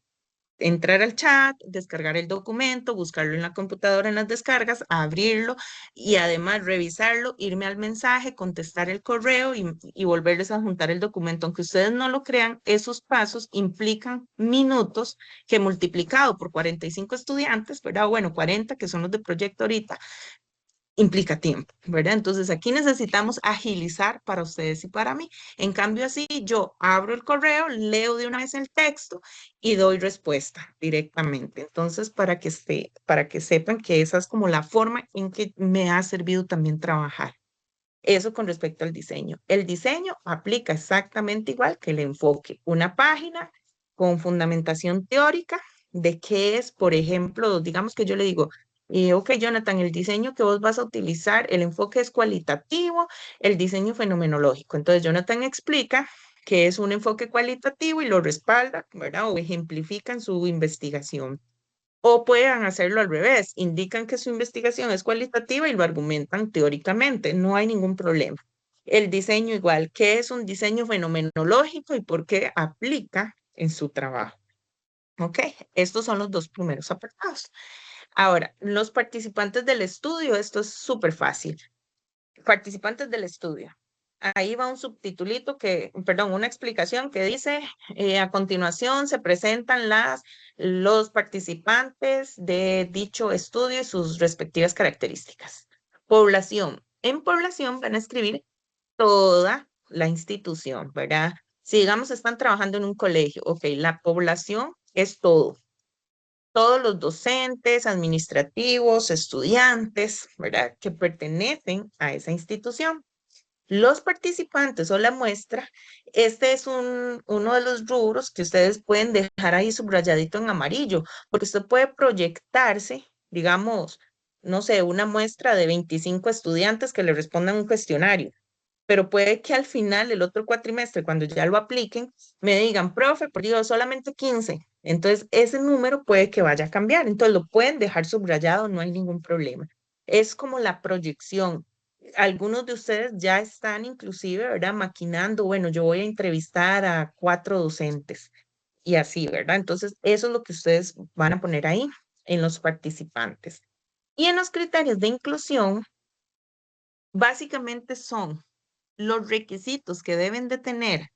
entrar al chat, descargar el documento, buscarlo en la computadora en las descargas, abrirlo y además revisarlo, irme al mensaje, contestar el correo y volverles a juntar el documento. Aunque ustedes no lo crean, esos pasos implican minutos que multiplicado por 45 estudiantes, ¿verdad? Bueno, 40 que son los de proyecto ahorita, implica tiempo, ¿verdad? Entonces aquí necesitamos agilizar para ustedes y para mí. En cambio, así yo abro el correo, leo de una vez el texto y doy respuesta directamente. Entonces, para que sepan que esa es como la forma en que me ha servido también trabajar. Eso con respecto al diseño. El diseño aplica exactamente igual que el enfoque. Una página con fundamentación teórica de qué es, por ejemplo, digamos que yo le digo, ok, Jonathan, el diseño que vos vas a utilizar, el enfoque es cualitativo, el diseño fenomenológico. Entonces, Jonathan explica que es un enfoque cualitativo y lo respalda, ¿verdad? O ejemplifica en su investigación. O puedan hacerlo al revés, indican que su investigación es cualitativa y lo argumentan teóricamente, no hay ningún problema. El diseño igual, ¿qué es un diseño fenomenológico y por qué aplica en su trabajo? ¿Ok? Estos son los dos primeros apartados. Ahora, los participantes del estudio, esto es súper fácil. Participantes del estudio. Ahí va un subtitulito perdón, una explicación que dice, a continuación se presentan los participantes de dicho estudio y sus respectivas características. Población. En población van a escribir toda la institución, ¿verdad? Si digamos están trabajando en un colegio, ok, la población es todo, todos los docentes, administrativos, estudiantes, ¿verdad? Que pertenecen a esa institución. Los participantes o la muestra, este es uno de los rubros que ustedes pueden dejar ahí subrayadito en amarillo, porque usted puede proyectarse, digamos, no sé, una muestra de 25 estudiantes que le respondan un cuestionario, pero puede que al final, el otro cuatrimestre, cuando ya lo apliquen, me digan, profe, por Dios, solamente 15. Entonces, ese número puede que vaya a cambiar. Entonces, lo pueden dejar subrayado, no hay ningún problema. Es como la proyección. Algunos de ustedes ya están inclusive, ¿verdad? Maquinando, bueno, yo voy a entrevistar a 4 docentes y así, ¿verdad? Entonces, eso es lo que ustedes van a poner ahí en los participantes. Y en los criterios de inclusión, básicamente son los requisitos que deben de tener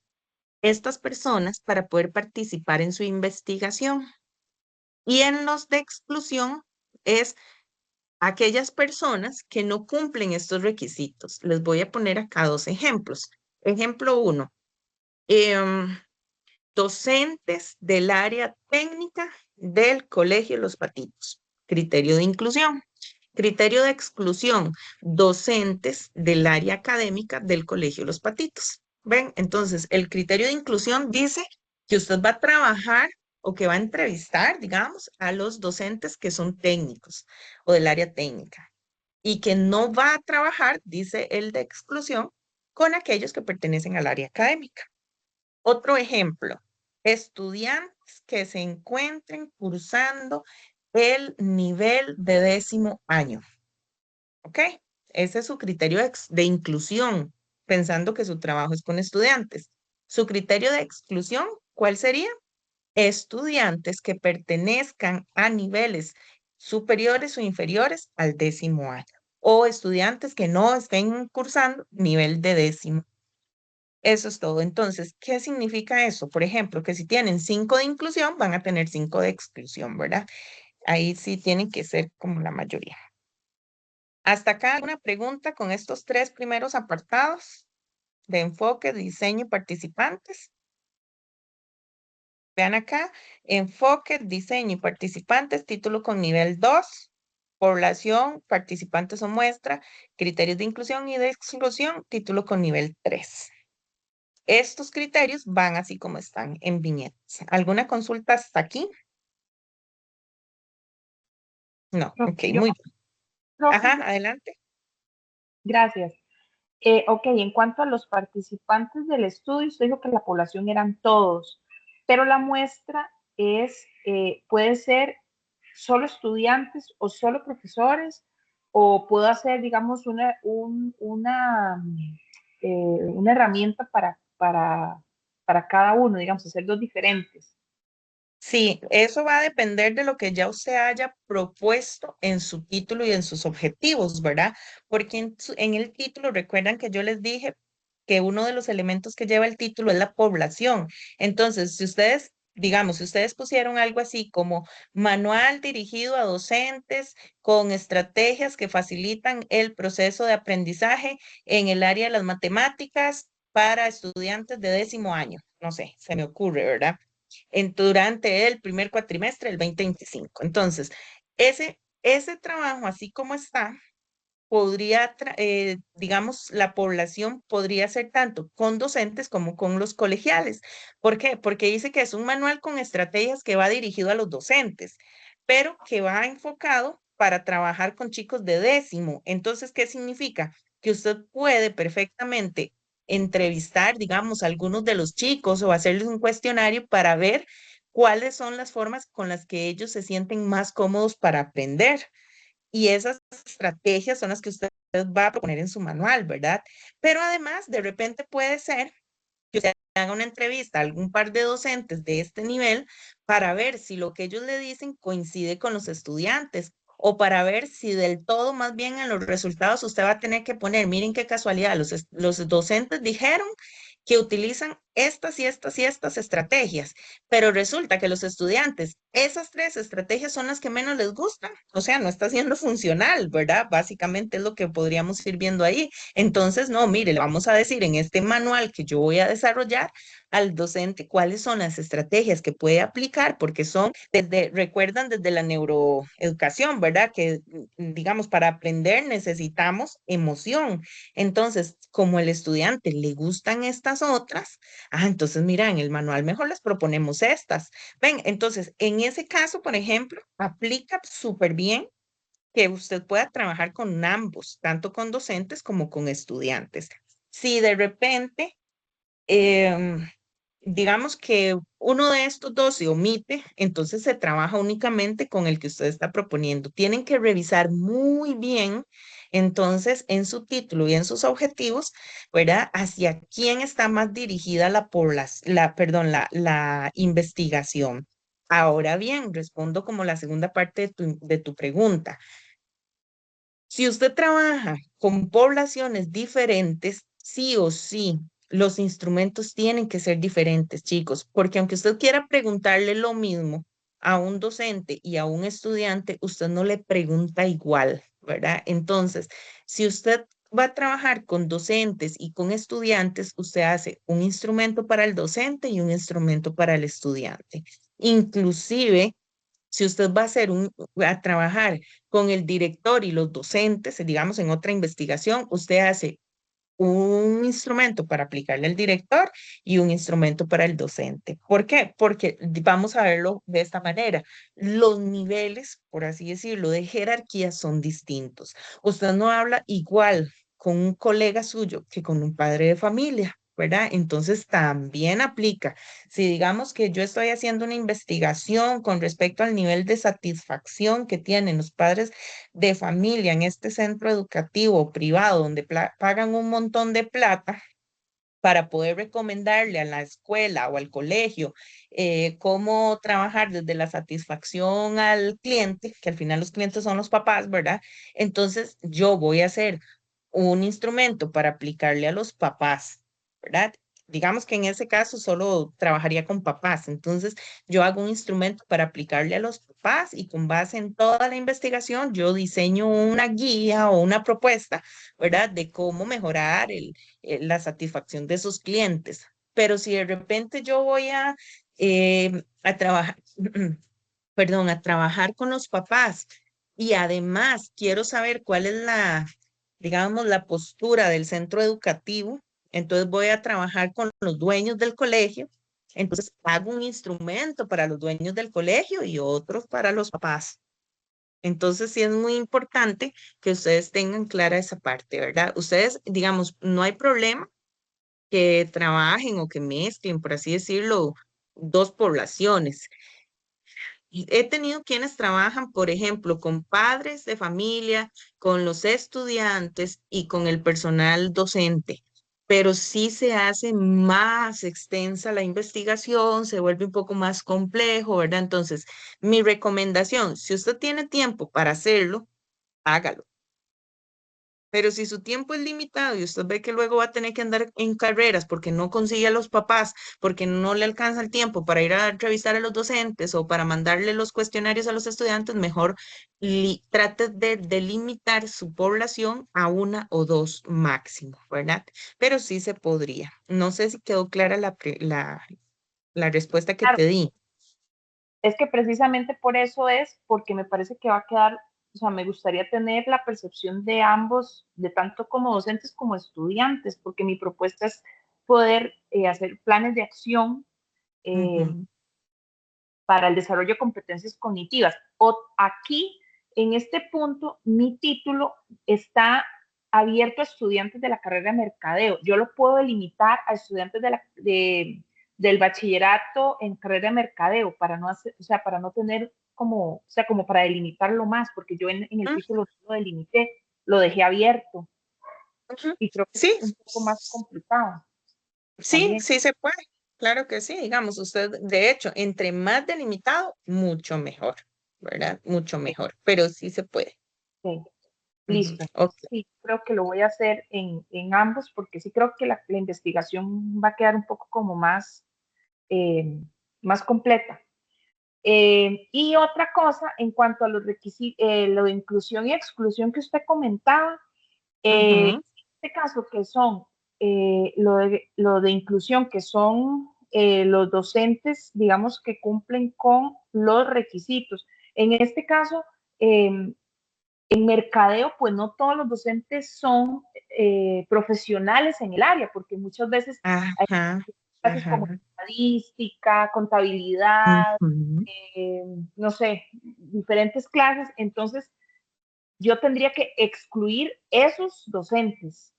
estas personas para poder participar en su investigación. Y en los de exclusión es aquellas personas que no cumplen estos requisitos. Les voy a poner acá dos ejemplos. Ejemplo uno, docentes del área técnica del Colegio Los Patitos. Criterio de inclusión. Criterio de exclusión, docentes del área académica del Colegio Los Patitos. ¿Ven? Entonces, el criterio de inclusión dice que usted va a trabajar o que va a entrevistar, digamos, a los docentes que son técnicos o del área técnica y que no va a trabajar, dice el de exclusión, con aquellos que pertenecen al área académica. Otro ejemplo, estudiantes que se encuentren cursando el nivel de 10º año. ¿Ok? Ese es su criterio de inclusión, pensando que su trabajo es con estudiantes. Su criterio de exclusión, ¿cuál sería? Estudiantes que pertenezcan a niveles superiores o inferiores al 10º año o estudiantes que no estén cursando nivel de 10º. Eso es todo. Entonces, ¿qué significa eso? Por ejemplo, que si tienen 5 de inclusión, van a tener 5 de exclusión, ¿verdad? Ahí sí tienen que ser como la mayoría. Hasta acá, ¿alguna pregunta con estos 3 primeros apartados de enfoque, diseño y participantes? Vean acá, enfoque, diseño y participantes, título con nivel 2, población, participantes o muestra, criterios de inclusión y de exclusión, título con nivel 3. Estos criterios van así como están en viñetas. ¿Alguna consulta hasta aquí? No, ok, Yo, muy bien. profe, Ajá, adelante. gracias. Ok, en cuanto a los participantes del estudio, usted dijo que la población eran todos, pero la muestra puede ser solo estudiantes o solo profesores, o puedo hacer, digamos, una herramienta para cada uno, digamos, hacer dos diferentes. Sí, eso va a depender de lo que ya usted haya propuesto en su título y en sus objetivos, ¿verdad? Porque en el título, recuerdan que yo les dije que uno de los elementos que lleva el título es la población. Entonces, si ustedes, digamos, si ustedes pusieron algo así como manual dirigido a docentes con estrategias que facilitan el proceso de aprendizaje en el área de las matemáticas para estudiantes de 10º año, no sé, se me ocurre, ¿verdad? Durante el primer cuatrimestre del 2025. Entonces, ese trabajo, así como está, digamos, la población podría ser tanto con docentes como con los colegiales. ¿Por qué? Porque dice que es un manual con estrategias que va dirigido a los docentes, pero que va enfocado para trabajar con chicos de 10º. Entonces, ¿qué significa? Que usted puede perfectamente entrevistar, digamos, a algunos de los chicos o hacerles un cuestionario para ver cuáles son las formas con las que ellos se sienten más cómodos para aprender. Y esas estrategias son las que usted va a proponer en su manual, ¿verdad? Pero además, de repente puede ser que usted haga una entrevista a algún par de docentes de este nivel para ver si lo que ellos le dicen coincide con los estudiantes o para ver si del todo más bien en los resultados usted va a tener que poner, miren qué casualidad, los docentes dijeron que utilizan estas y estas y estas estrategias, pero resulta que los estudiantes, esas tres estrategias son las que menos les gustan, o sea, no está siendo funcional, ¿verdad? Básicamente es lo que podríamos ir viendo ahí. Entonces, no, mire, le vamos a decir en este manual que yo voy a desarrollar al docente cuáles son las estrategias que puede aplicar, porque son desde, recuerdan, desde la neuroeducación, ¿verdad? Que, digamos, para aprender necesitamos emoción. Entonces, como el estudiante le gustan estas otras, entonces mira, en el manual mejor les proponemos estas. Ven, entonces, en ese caso, por ejemplo, aplica súper bien que usted pueda trabajar con ambos, tanto con docentes como con estudiantes. Si de repente em, digamos que uno de estos dos se omite, entonces se trabaja únicamente con el que usted está proponiendo. Tienen que revisar muy bien, entonces, en su título y en sus objetivos, ¿verdad? Hacia quién está más dirigida perdón, la investigación. Ahora bien, respondo como la segunda parte de tu pregunta. Si usted trabaja con poblaciones diferentes, sí o sí, los instrumentos tienen que ser diferentes, chicos, porque aunque usted quiera preguntarle lo mismo a un docente y a un estudiante, usted no le pregunta igual, ¿verdad? Entonces, si usted va a trabajar con docentes y con estudiantes, usted hace un instrumento para el docente y un instrumento para el estudiante. Inclusive, si usted va a a trabajar con el director y los docentes, digamos, en otra investigación, usted hace un instrumento para aplicarle al director y un instrumento para el docente. ¿Por qué? Porque vamos a verlo de esta manera. Los niveles, por así decirlo, de jerarquía son distintos. Usted no habla igual con un colega suyo que con un padre de familia, ¿verdad? Entonces también aplica. Si digamos que yo estoy haciendo una investigación con respecto al nivel de satisfacción que tienen los padres de familia en este centro educativo privado donde pagan un montón de plata para poder recomendarle a la escuela o al colegio cómo trabajar desde la satisfacción al cliente, que al final los clientes son los papás, ¿verdad? Entonces yo voy a hacer un instrumento para aplicarle a los papás, ¿verdad? Digamos que en ese caso solo trabajaría con papás. Entonces, yo hago un instrumento para aplicarle a los papás y con base en toda la investigación, yo diseño una guía o una propuesta, ¿verdad? De cómo mejorar la satisfacción de sus clientes. Pero si de repente yo voy a trabajar, perdón, a trabajar con los papás y además quiero saber cuál es digamos, la postura del centro educativo, entonces voy a trabajar con los dueños del colegio, entonces hago un instrumento para los dueños del colegio y otros para los papás. Entonces sí es muy importante que ustedes tengan clara esa parte, ¿verdad? Ustedes, digamos, no hay problema que trabajen o que mezclen, por así decirlo, dos poblaciones. Y he tenido quienes trabajan, por ejemplo, con padres de familia, con los estudiantes y con el personal docente, pero sí se hace más extensa la investigación, se vuelve un poco más complejo, ¿verdad? Entonces, mi recomendación, si usted tiene tiempo para hacerlo, hágalo. Pero si su tiempo es limitado y usted ve que luego va a tener que andar en carreras porque no consigue a los papás, porque no le alcanza el tiempo para ir a entrevistar a los docentes o para mandarle los cuestionarios a los estudiantes, mejor trate de delimitar su población a una o dos máximo, ¿verdad? Pero sí se podría. No sé si quedó clara la respuesta que Claro, te di. es que precisamente por eso es, porque me parece que va a quedar, o sea, me gustaría tener la percepción de ambos, de tanto como docentes como estudiantes, porque mi propuesta es poder hacer planes de acción Ujú. para el desarrollo de competencias cognitivas. O aquí, en este punto, mi título está abierto a estudiantes de la carrera de mercadeo. Yo lo puedo delimitar a estudiantes del bachillerato en carrera de mercadeo para no hacer, o sea, para no tener como, o sea, como para delimitarlo más, porque yo en el Mm, título lo delimité, lo dejé abierto ujú. y creo que Sí, es un poco más complicado sí, también. sí se puede. Claro que sí, digamos, usted, de hecho, entre más delimitado, mucho mejor. ¿verdad? Mucho mejor, pero sí se puede. Sí, Ujú, listo. ok. Sí, creo que lo voy a hacer en ambos porque sí creo que la investigación va a quedar un poco como eh, más completa. Y otra cosa, en cuanto a los requisitos, lo de inclusión y exclusión que usted comentaba, en Ujú. este caso que son lo de inclusión, que son los docentes, digamos, que cumplen con los requisitos. En este caso, en mercadeo, pues no todos los docentes son profesionales en el área, porque muchas veces hay Ajá, clases como ajá. estadística, contabilidad, Ujú. no sé, diferentes clases, entonces yo tendría que excluir esos docentes.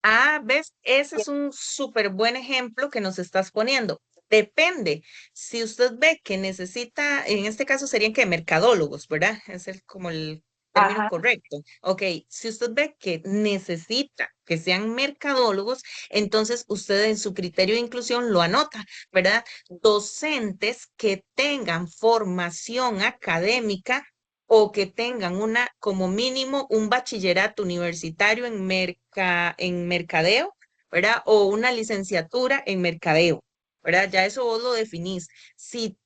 Ah, ¿ves? Ese es un súper buen ejemplo que nos estás poniendo. Depende. Si usted ve que necesita, en este caso serían que mercadólogos, ¿verdad? Es como el término Ajá, correcto. Ok, si usted ve que necesita que sean mercadólogos, entonces usted en su criterio de inclusión lo anota, ¿verdad? Docentes que tengan formación académica o que tengan una, como mínimo, un bachillerato universitario en mercadeo, ¿verdad? O una licenciatura en mercadeo, ¿verdad? Ya eso vos lo definís, si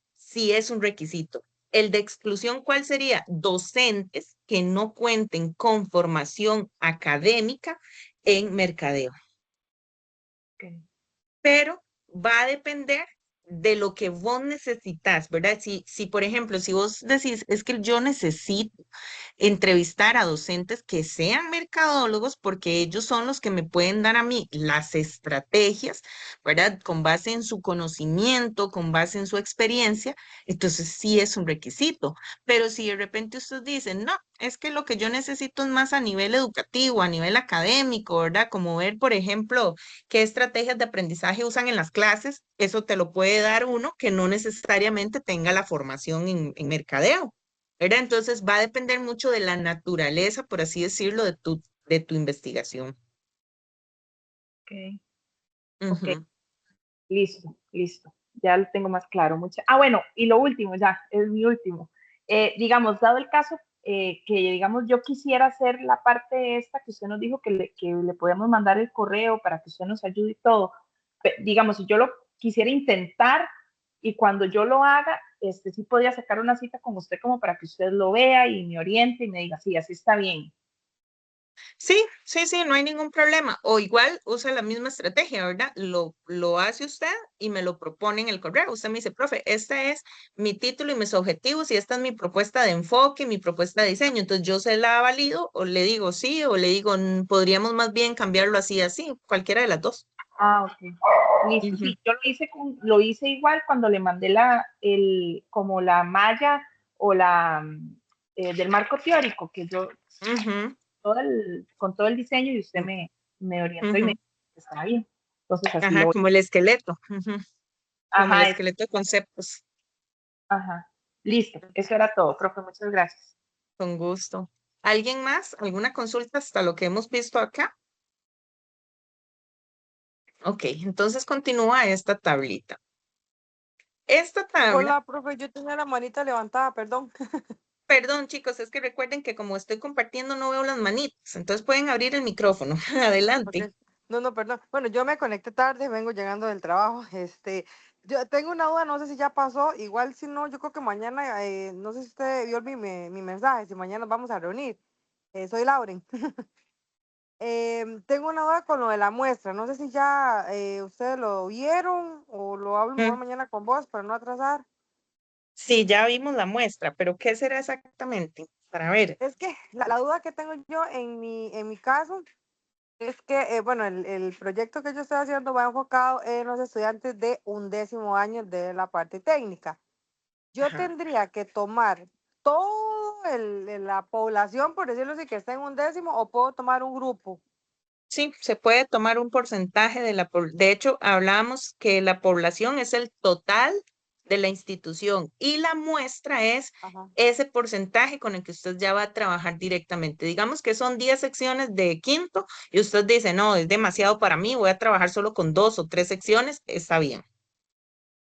es un requisito. El de exclusión, ¿cuál sería? Docentes que no cuenten con formación académica en mercadeo, okay. pero va a depender de lo que vos necesitas, ¿verdad? Si, por ejemplo, si vos decís, es que yo necesito entrevistar a docentes que sean mercadólogos porque ellos son los que me pueden dar a mí las estrategias, ¿verdad? Con base en su conocimiento, con base en su experiencia, entonces sí es un requisito. Pero si de repente usted dice, no, es que lo que yo necesito es más a nivel educativo, a nivel académico, ¿verdad? Como ver, por ejemplo, qué estrategias de aprendizaje usan en las clases, eso te lo puede dar uno que no necesariamente tenga la formación en mercadeo. ¿Verdad? Entonces va a depender mucho de la naturaleza, por así decirlo, de tu investigación. Okay, ok, Ujú. listo, listo. Ya lo tengo más claro. Bueno, y lo último, ya, es mi último. Digamos, dado el caso que, digamos, yo quisiera hacer la parte esta que usted nos dijo que le podemos mandar el correo para que usted nos ayude y todo. Digamos, si yo lo quisiera intentar y cuando yo lo haga, sí podría sacar una cita con usted como para que usted lo vea y me oriente y me diga, sí, así está bien. Sí, sí, sí, no hay ningún problema. O igual usa la misma estrategia, ¿verdad? Lo hace usted y me lo propone en el correo. Usted me dice, profe, este es mi título y mis objetivos y esta es mi propuesta de enfoque, mi propuesta de diseño. Entonces yo se la valido o le digo sí o le digo, podríamos más bien cambiarlo así, así, cualquiera de las dos. Ah, ok. Listo, Ujú, sí, yo lo hice igual cuando le mandé como la malla o del marco teórico, que yo, ujú, con todo el diseño y usted me orientó y me ujú. dijo que estaba bien. Entonces así lo Ajá, voy. como el esqueleto. Ujú. Como el Ajá, esqueleto de conceptos, ajá. Listo, eso era todo, profe, muchas gracias. con gusto. ¿Alguien más? ¿Alguna consulta hasta lo que hemos visto acá? Ok, entonces continúa esta tablita. Esta tabla, Hola, profe, yo tenía la manita levantada, perdón. perdón chicos, es que recuerden que como estoy compartiendo no veo las manitas, entonces pueden abrir el micrófono. Ok. Adelante. No, no, perdón. Bueno, yo me conecté tarde, vengo llegando del trabajo. Yo tengo una duda, no sé si ya pasó. Igual si no, yo creo que mañana, no sé si usted vio mi mensaje, si mañana nos vamos a reunir. Soy Lauren. Tengo una duda con lo de la muestra. No sé si ya ustedes lo vieron o lo hablo mejor Mm, mañana con vos para no atrasar. sí, ya vimos la muestra, pero ¿qué será exactamente? Para ver. Es que la duda que tengo yo en mi caso es que, bueno, el proyecto que yo estoy haciendo va enfocado en los estudiantes de 11º año de la parte técnica. Yo Ajá. tendría que tomar todo la población, por decirlo así, que está en 11º, o puedo tomar un grupo. Sí, se puede tomar un porcentaje de de hecho, hablábamos que la población es el total de la institución y la muestra es Ajá. ese porcentaje con el que usted ya va a trabajar directamente. Digamos que son 10 secciones de quinto y usted dice, no, es demasiado para mí, voy a trabajar solo con 2 o 3 secciones, está bien.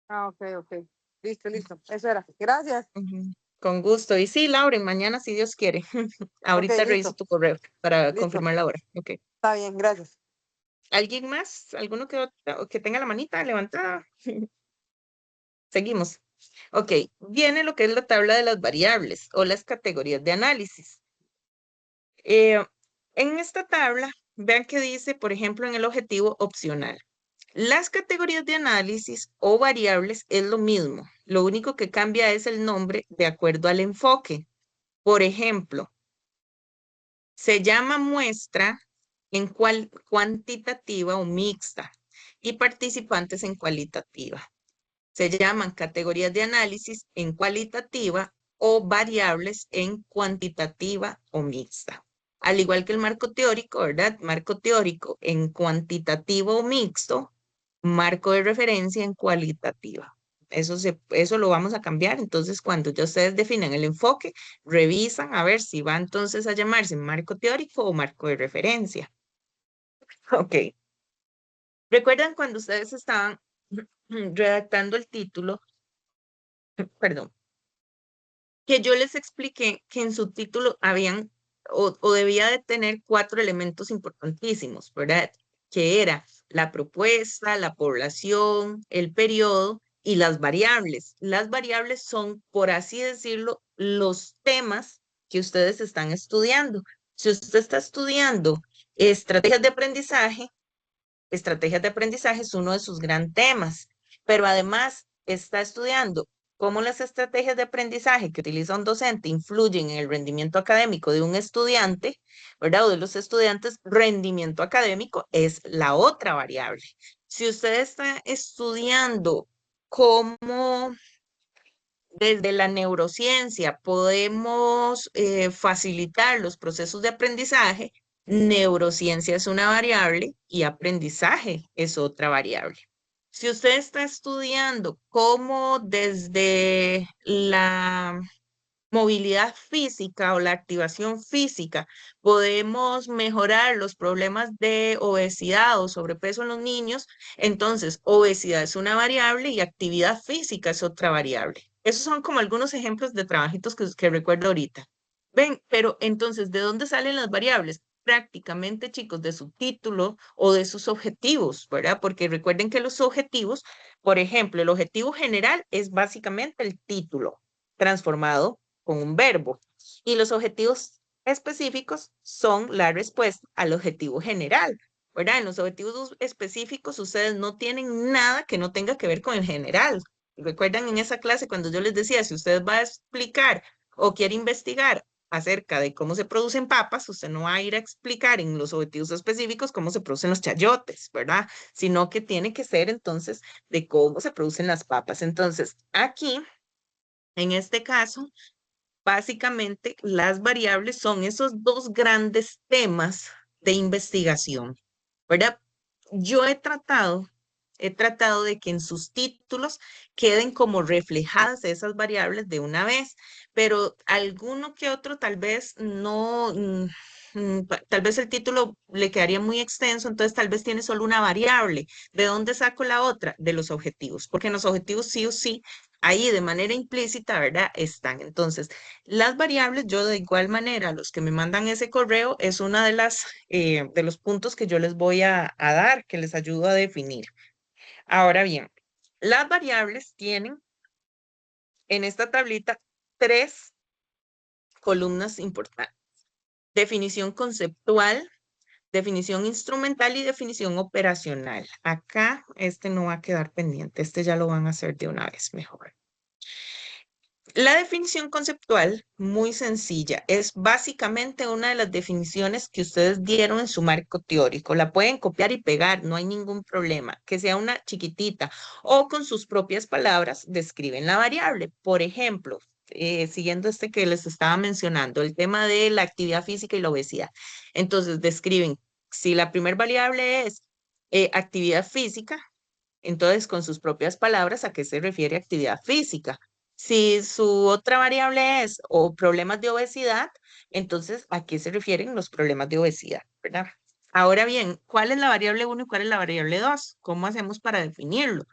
Ah, ok, ok. Listo, listo. Eso era. Gracias. Ujú. Con gusto. Y sí, Lauren, mañana si Dios quiere. Ok, Ahorita reviso listo, tu correo para listo. confirmar la hora. Ok. Está bien, gracias. ¿Alguien más? ¿Alguno que tenga la manita levantada? Seguimos. Ok, viene lo que es la tabla de las variables o las categorías de análisis. Eh, en esta tabla, vean que dice, por ejemplo, en el objetivo opcional. Las categorías de análisis o variables es lo mismo. Lo único que cambia es el nombre de acuerdo al enfoque. Por ejemplo, se llama muestra en cuantitativa o mixta y participantes en cualitativa. Se llaman categorías de análisis en cualitativa o variables en cuantitativa o mixta. Al igual que el marco teórico, ¿verdad? Marco teórico en cuantitativo o mixto, marco de referencia en cualitativa. Eso lo vamos a cambiar. Entonces, cuando ya ustedes definen el enfoque, revisan a ver si va entonces a llamarse marco teórico o marco de referencia. Ok. ¿Recuerdan cuando ustedes estaban redactando el título? Perdón, que yo les expliqué que en su título habían o debía de tener 4 elementos importantísimos, ¿verdad? Que era la propuesta, la población, el periodo y las variables. Las variables son, por así decirlo, los temas que ustedes están estudiando. Si usted está estudiando estrategias de aprendizaje es uno de sus gran temas, pero además está estudiando cómo las estrategias de aprendizaje que utiliza un docente influyen en el rendimiento académico de un estudiante, ¿verdad? O de los estudiantes, rendimiento académico es la otra variable. Si usted está estudiando cómo desde la neurociencia podemos facilitar los procesos de aprendizaje, neurociencia es una variable y aprendizaje es otra variable. Si usted está estudiando cómo desde la movilidad física o la activación física podemos mejorar los problemas de obesidad o sobrepeso en los niños, entonces obesidad es una variable y actividad física es otra variable. Esos son como algunos ejemplos de trabajitos que recuerdo ahorita. Ven, pero entonces, ¿de dónde salen las variables? Prácticamente, chicos, de su título o de sus objetivos, ¿verdad? Porque recuerden que los objetivos, por ejemplo, el objetivo general es básicamente el título transformado con un verbo. Y los objetivos específicos son la respuesta al objetivo general, ¿verdad? En los objetivos específicos ustedes no tienen nada que no tenga que ver con el general. Recuerdan en esa clase cuando yo les decía, si usted va a explicar o quiere investigar acerca de cómo se producen papas, usted no va a ir a explicar en los objetivos específicos cómo se producen los chayotes, ¿verdad? Sino que tiene que ser entonces de cómo se producen las papas. Entonces, aquí, en este caso, básicamente, las variables son esos dos grandes temas de investigación, ¿verdad? Yo he tratado de que en sus títulos queden como reflejadas esas variables de una vez, pero alguno que otro tal vez no, tal vez el título le quedaría muy extenso, entonces tal vez tiene solo una variable. ¿De dónde saco la otra? De los objetivos, porque en los objetivos sí o sí, ahí de manera implícita, ¿verdad? Están. Entonces, las variables, yo de igual manera, los que me mandan ese correo, es una de los puntos que yo les voy a dar, que les ayudo a definir. Ahora bien, las variables tienen en esta tablita 3 columnas importantes. Definición conceptual, definición instrumental y definición operacional. Acá este no va a quedar pendiente, este ya lo van a hacer de una vez mejor. La definición conceptual, muy sencilla, es básicamente una de las definiciones que ustedes dieron en su marco teórico. La pueden copiar y pegar, no hay ningún problema. Que sea una chiquitita o con sus propias palabras describen la variable. Por ejemplo, siguiendo este que les estaba mencionando, el tema de la actividad física y la obesidad. Entonces, describen, si la primera variable es actividad física, entonces con sus propias palabras, ¿a qué se refiere actividad física? Si su otra variable es o problemas de obesidad, entonces ¿a qué se refieren los problemas de obesidad? ¿Verdad? Ahora bien, ¿cuál es la variable 1 y cuál es la variable 2? ¿Cómo hacemos para definirlo?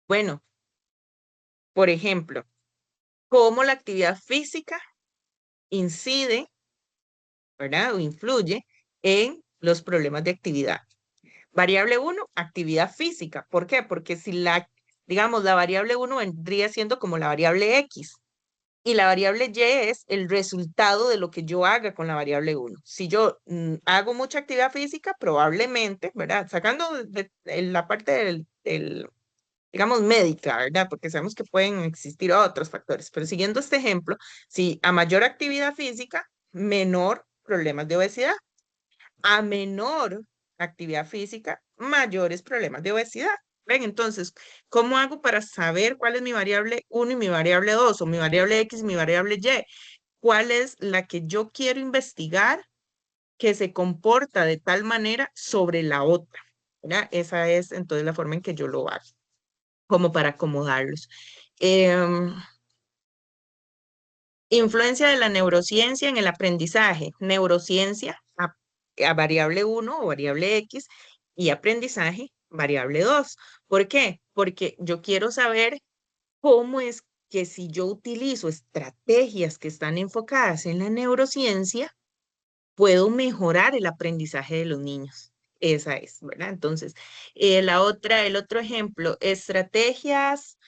Bueno, por ejemplo, cómo la actividad física incide, ¿verdad? O influye en los problemas de actividad. Variable 1, actividad física. ¿Por qué? Porque si digamos, la variable 1 vendría siendo como la variable X y la variable Y es el resultado de lo que yo haga con la variable 1. Si yo hago mucha actividad física, probablemente, ¿verdad? Sacando la parte digamos, médica, ¿verdad? Porque sabemos que pueden existir otros factores, pero siguiendo este ejemplo, si a mayor actividad física, menor problemas de obesidad. A menor actividad física, mayores problemas de obesidad. Ven, entonces, ¿cómo hago para saber cuál es mi variable 1 y mi variable 2 o mi variable X y mi variable Y? ¿Cuál es la que yo quiero investigar que se comporta de tal manera sobre la otra? ¿Verdad? Esa es entonces la forma en que yo lo hago, como para acomodarlos. Influencia de la neurociencia en el aprendizaje. Neurociencia a variable 1 o variable X y aprendizaje variable 2. ¿Por qué? Porque yo quiero saber cómo es que si yo utilizo estrategias que están enfocadas en la neurociencia, puedo mejorar el aprendizaje de los niños. Esa es, ¿verdad? Entonces, el otro ejemplo, estrategias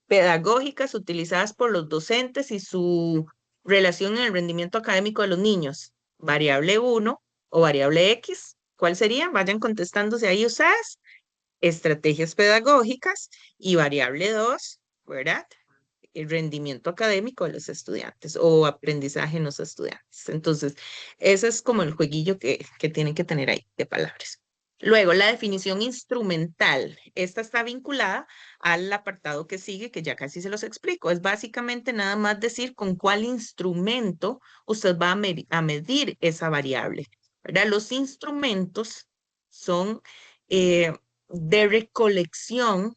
pedagógicas utilizadas por los docentes y su relación en el rendimiento académico de los niños. Variable 1 o variable X. ¿Cuál sería? Vayan contestándose ahí ustedes. Estrategias pedagógicas y variable 2, ¿verdad? El rendimiento académico de los estudiantes o aprendizaje en los estudiantes. Entonces, ese es como el jueguillo que tienen que tener ahí de palabras. Luego, la definición instrumental. Esta está vinculada al apartado que sigue, que ya casi se los explico. Es básicamente nada más decir con cuál instrumento usted va a medir esa variable, ¿verdad? Los instrumentos son de recolección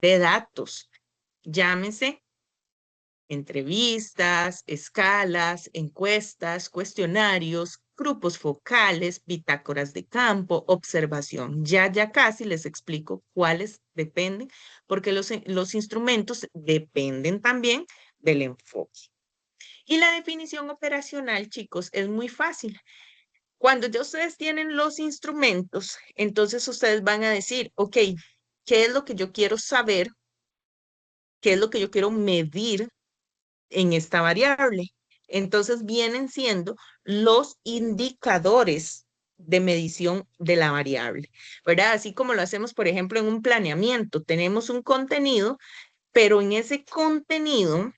de datos. Llámese entrevistas, escalas, encuestas, cuestionarios, grupos focales, bitácoras de campo, observación. Ya casi les explico cuáles dependen, porque los instrumentos dependen también del enfoque. Y la definición operacional, chicos, es muy fácil. Cuando ya ustedes tienen los instrumentos, entonces ustedes van a decir, ok, ¿qué es lo que yo quiero saber? ¿Qué es lo que yo quiero medir en esta variable? Entonces vienen siendo los indicadores de medición de la variable, ¿verdad? Así como lo hacemos, por ejemplo, en un planeamiento. Tenemos un contenido, pero en ese contenido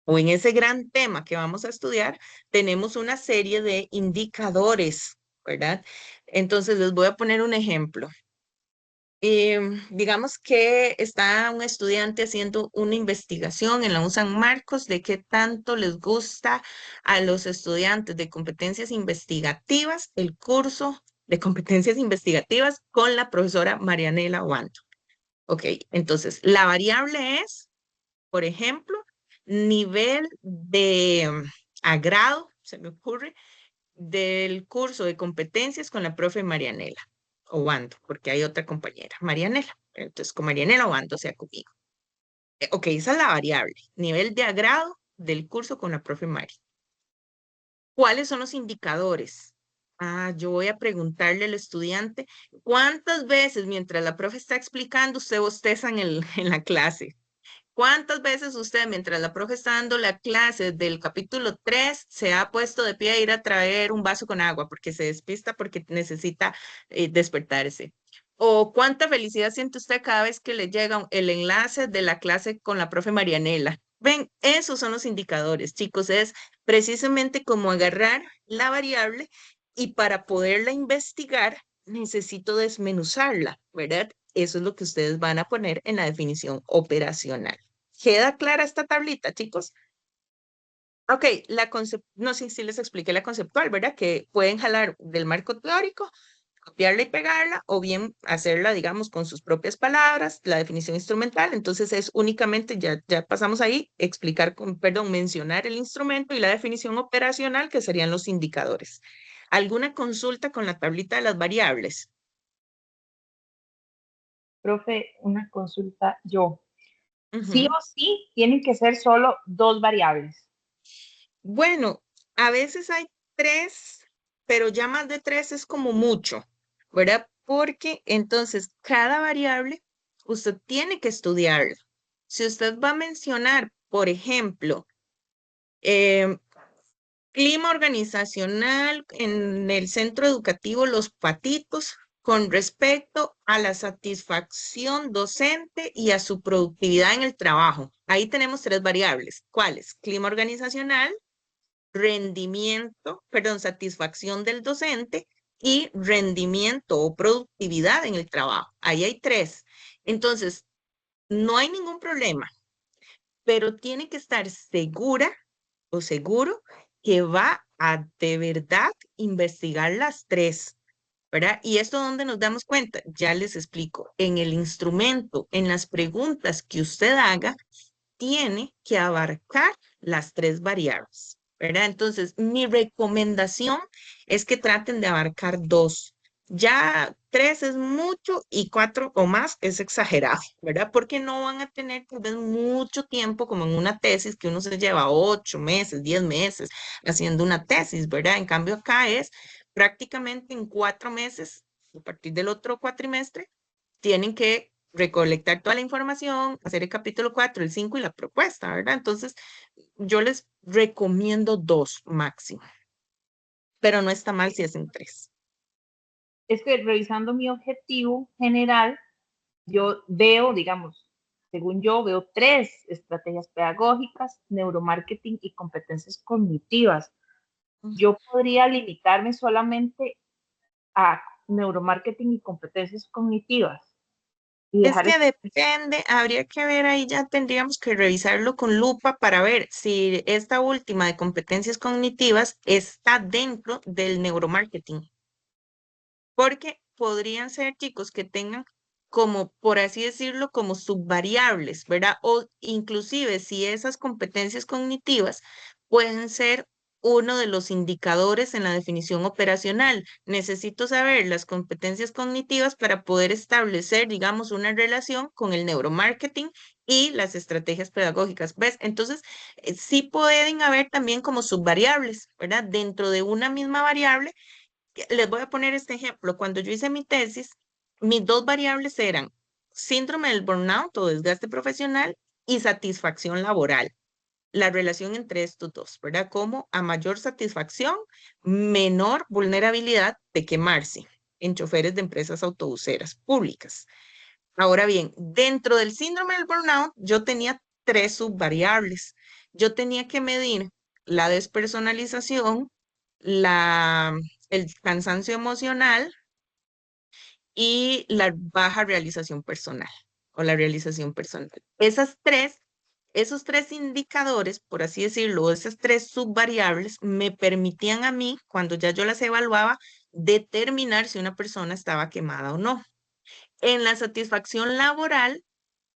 o en ese gran tema que vamos a estudiar, tenemos una serie de indicadores, ¿verdad? Entonces les voy a poner un ejemplo. Digamos que está un estudiante haciendo una investigación en la U San Marcos de qué tanto les gusta a los estudiantes de competencias investigativas el curso de competencias investigativas con la profesora Marianela Oando. Ok, entonces la variable es, por ejemplo, nivel de agrado, se me ocurre, del curso de competencias con la profe Marianela Obando, porque hay otra compañera, Marianela. Entonces, con Marianela Obando, o sea, conmigo. Ok, esa es la variable, nivel de agrado del curso con la profe Mari. ¿Cuáles son los indicadores? Yo voy a preguntarle al estudiante, ¿cuántas veces mientras la profe está explicando usted bosteza en la clase? ¿Cuántas veces usted, mientras la profe está dando la clase del capítulo 3, se ha puesto de pie a ir a traer un vaso con agua porque se despista, porque necesita despertarse? ¿O cuánta felicidad siente usted cada vez que le llega el enlace de la clase con la profe Marianela? Ven, esos son los indicadores, chicos. Es precisamente como agarrar la variable y para poderla investigar necesito desmenuzarla, ¿verdad? Eso es lo que ustedes van a poner en la definición operacional. ¿Queda clara esta tablita, chicos? Ok, no sé si les expliqué la conceptual, ¿verdad? Que pueden jalar del marco teórico, copiarla y pegarla, o bien hacerla, digamos, con sus propias palabras, la definición instrumental. Entonces es únicamente, ya pasamos ahí, mencionar el instrumento y la definición operacional, que serían los indicadores. ¿Alguna consulta con la tablita de las variables? Profe, una consulta yo. Sí Ujú. o sí tienen que ser solo dos variables. Bueno, a veces hay tres, pero ya más de tres es como mucho, ¿verdad? Porque entonces cada variable usted tiene que estudiarla. Si usted va a mencionar, por ejemplo, em, clima organizacional en el centro educativo Los Patitos con respecto a la satisfacción docente y a su productividad en el trabajo. Ahí tenemos tres variables. ¿Cuáles? Clima organizacional, rendimiento, perdón, satisfacción del docente y rendimiento o productividad en el trabajo. Ahí hay tres. Entonces, no hay ningún problema, pero tiene que estar segura o seguro que va a de verdad investigar las tres, ¿verdad? Y esto donde nos damos cuenta, ya les explico, en el instrumento, en las preguntas que usted haga, tiene que abarcar las tres variables, ¿verdad? Entonces, mi recomendación es que traten de abarcar dos. Ya tres es mucho y cuatro o más es exagerado, ¿verdad? Porque no van a tener tal vez mucho tiempo como en una tesis que uno se lleva 8 meses, 10 meses haciendo una tesis, ¿verdad? En cambio acá es prácticamente en 4 meses, a partir del otro cuatrimestre, tienen que recolectar toda la información, hacer el capítulo 4, el 5 y la propuesta, ¿verdad? Entonces, yo les recomiendo dos máximo, pero no está mal si hacen tres. Es que revisando mi objetivo general, yo veo, digamos, según yo, veo tres estrategias pedagógicas, neuromarketing y competencias cognitivas. Yo podría limitarme solamente a neuromarketing y competencias cognitivas y Es dejar que depende, habría que ver ahí, ya tendríamos que revisarlo con lupa para ver si esta última de competencias cognitivas está dentro del neuromarketing, porque podrían ser chicos que tengan como, por así decirlo, como subvariables, ¿verdad? O inclusive si esas competencias cognitivas pueden ser uno de los indicadores en la definición operacional. Necesito saber las competencias cognitivas para poder establecer, digamos, una relación con el neuromarketing y las estrategias pedagógicas. ¿Ves? Entonces, sí pueden haber también como subvariables, ¿verdad? Dentro de una misma variable les voy a poner este ejemplo. Cuando yo hice mi tesis, mis dos variables eran síndrome del burnout o desgaste profesional y satisfacción laboral. La relación entre estos dos, ¿verdad? Como a mayor satisfacción, menor vulnerabilidad de quemarse en choferes de empresas autobuseras públicas. Ahora bien, dentro del síndrome del burnout, yo tenía tres subvariables. Yo tenía que medir la despersonalización, la, el cansancio emocional y la baja realización personal o la realización personal. Esos tres indicadores, por así decirlo, esas tres subvariables me permitían a mí, cuando ya yo las evaluaba, determinar si una persona estaba quemada o no. En la satisfacción laboral,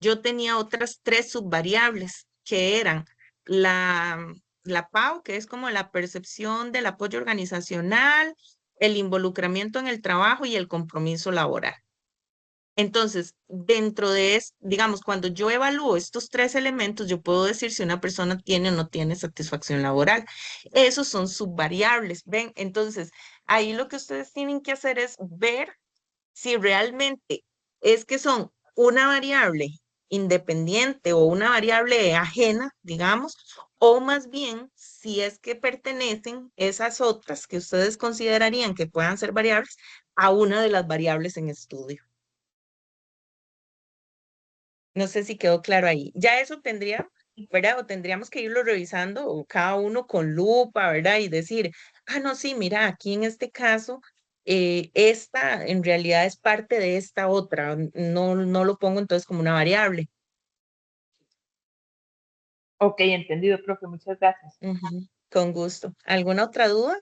yo tenía otras tres subvariables que eran la, la PAU, que es como la percepción del apoyo organizacional, el involucramiento en el trabajo y el compromiso laboral. Entonces, dentro de, digamos, cuando yo evalúo estos tres elementos, yo puedo decir si una persona tiene o no tiene satisfacción laboral. Esos son subvariables, ¿ven? Entonces, ahí lo que ustedes tienen que hacer es ver si realmente es que son una variable independiente o una variable ajena, digamos, o más bien si es que pertenecen esas otras que ustedes considerarían que puedan ser variables a una de las variables en estudio. No sé si quedó claro ahí. Ya eso tendría, ¿verdad? O tendríamos que irlo revisando o cada uno con lupa, ¿verdad? Y decir, ah, no, sí, mira, aquí en este caso, esta en realidad es parte de esta otra. No, no lo pongo entonces como una variable. Ok, entendido, profe, muchas gracias. Ujú, con gusto. ¿Alguna otra duda?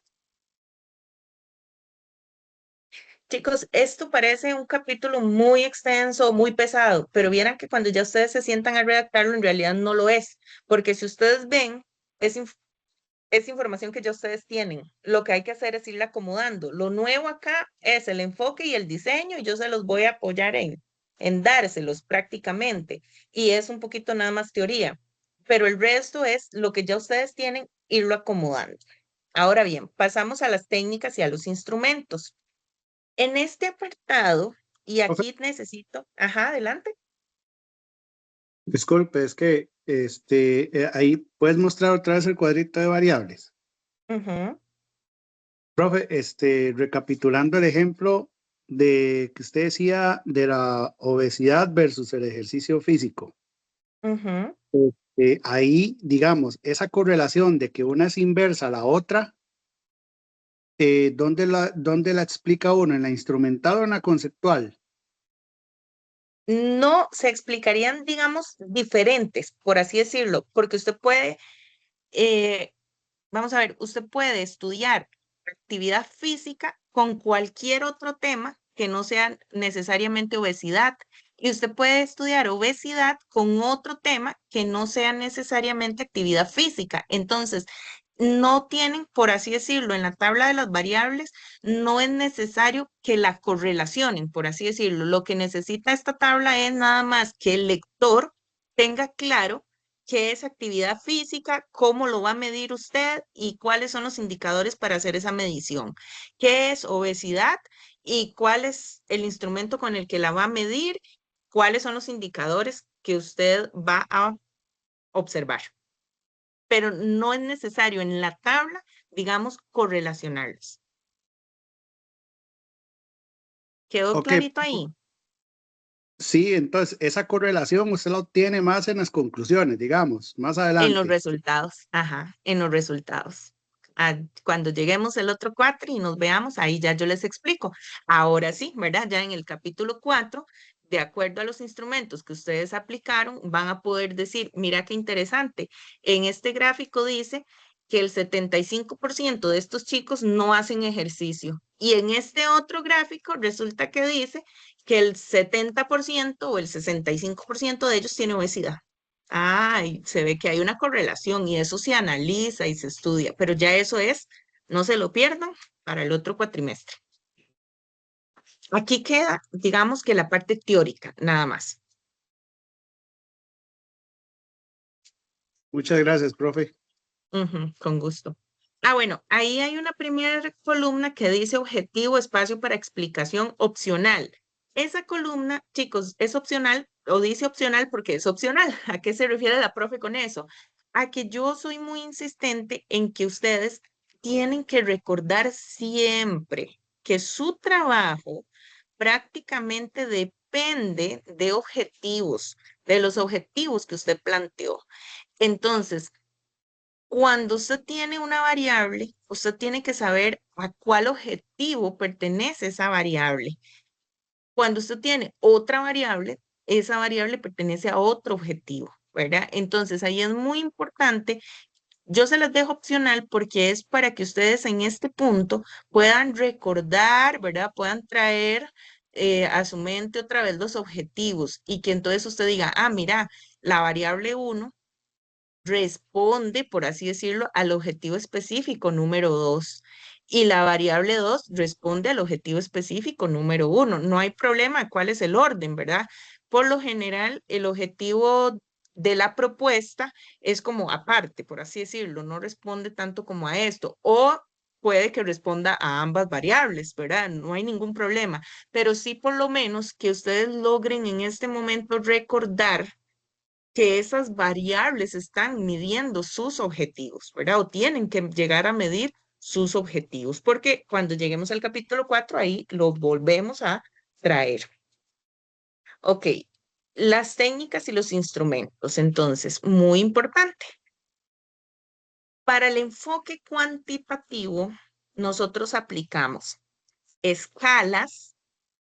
Chicos, esto parece un capítulo muy extenso, muy pesado, pero vieran que cuando ya ustedes se sientan a redactarlo, en realidad no lo es, porque si ustedes ven, es es información que ya ustedes tienen. Lo que hay que hacer es irla acomodando. Lo nuevo acá es el enfoque y el diseño, y yo se los voy a apoyar en dárselos prácticamente. Y es un poquito nada más teoría, pero el resto es lo que ya ustedes tienen, irlo acomodando. Ahora bien, pasamos a las técnicas y a los instrumentos. En este apartado, y Profe, aquí necesito, ajá, adelante. disculpe, es que ahí puedes mostrar otra vez el cuadrito de variables. Ujú, Profe, recapitulando el ejemplo de que usted decía de la obesidad versus el ejercicio físico. ujú. Ahí, digamos, esa correlación de que una es inversa a la otra, ¿dónde la explica uno? ¿En la instrumental o en la conceptual? No se explicarían, digamos, diferentes, por así decirlo, porque usted puede, eh, vamos a ver, usted puede estudiar actividad física con cualquier otro tema que no sea necesariamente obesidad. Y usted puede estudiar obesidad con otro tema que no sea necesariamente actividad física. Entonces, no tienen, por así decirlo, en la tabla de las variables, no es necesario que la correlacionen, por así decirlo. Lo que necesita esta tabla es nada más que el lector tenga claro qué es actividad física, cómo lo va a medir usted y cuáles son los indicadores para hacer esa medición. ¿Qué es obesidad y cuál es el instrumento con el que la va a medir? ¿Cuáles son los indicadores que usted va a observar? Pero no es necesario en la tabla, digamos, correlacionarlos. ¿Quedó Ok, clarito ahí? sí, entonces esa correlación usted la obtiene más en las conclusiones, digamos, más En los adelante. resultados, ajá, en los resultados. Cuando lleguemos el otro 4 y nos veamos, ahí ya yo les explico. Ahora sí, ¿verdad? Ya en el capítulo 4, de acuerdo a los instrumentos que ustedes aplicaron, van a poder decir, mira qué interesante, en este gráfico dice que el 75% de estos chicos no hacen ejercicio. Y en este otro gráfico resulta que dice que el 70% o el 65% de ellos tiene obesidad. Ay, se ve que hay una correlación y eso se analiza y se estudia, pero ya eso es, no se lo pierdan para el otro cuatrimestre. Aquí queda, digamos que la parte teórica, nada más. Muchas gracias, profe. Ujú, con gusto. Bueno, ahí hay una primera columna que dice objetivo, espacio para explicación opcional. Esa columna, chicos, es opcional o dice opcional porque es opcional. ¿A qué se refiere la profe con eso? A que yo soy muy insistente en que ustedes tienen que recordar siempre que su trabajo prácticamente depende de objetivos, de los objetivos que usted planteó. Entonces, cuando usted tiene una variable, usted tiene que saber a cuál objetivo pertenece esa variable. Cuando usted tiene otra variable, esa variable pertenece a otro objetivo, ¿verdad? Entonces ahí es muy importante. Yo se las dejo opcional porque es para que ustedes en este punto puedan recordar, ¿verdad? Puedan traer a su mente otra vez los objetivos y que entonces usted diga, ah, mira, la variable uno responde, por así decirlo, al objetivo específico número 2 y la variable 2 responde al objetivo específico número 1. No hay problema cuál es el orden, ¿verdad? Por lo general, el objetivo de la propuesta es como aparte, por así decirlo, no responde tanto como a esto o puede que responda a ambas variables, ¿verdad? No hay ningún problema, pero sí por lo menos que ustedes logren en este momento recordar que esas variables están midiendo sus objetivos, ¿verdad? O tienen que llegar a medir sus objetivos, porque cuando lleguemos al capítulo 4, ahí lo volvemos a traer. Ok, las técnicas y los instrumentos, entonces, muy importante. Para el enfoque cuantitativo, nosotros aplicamos escalas,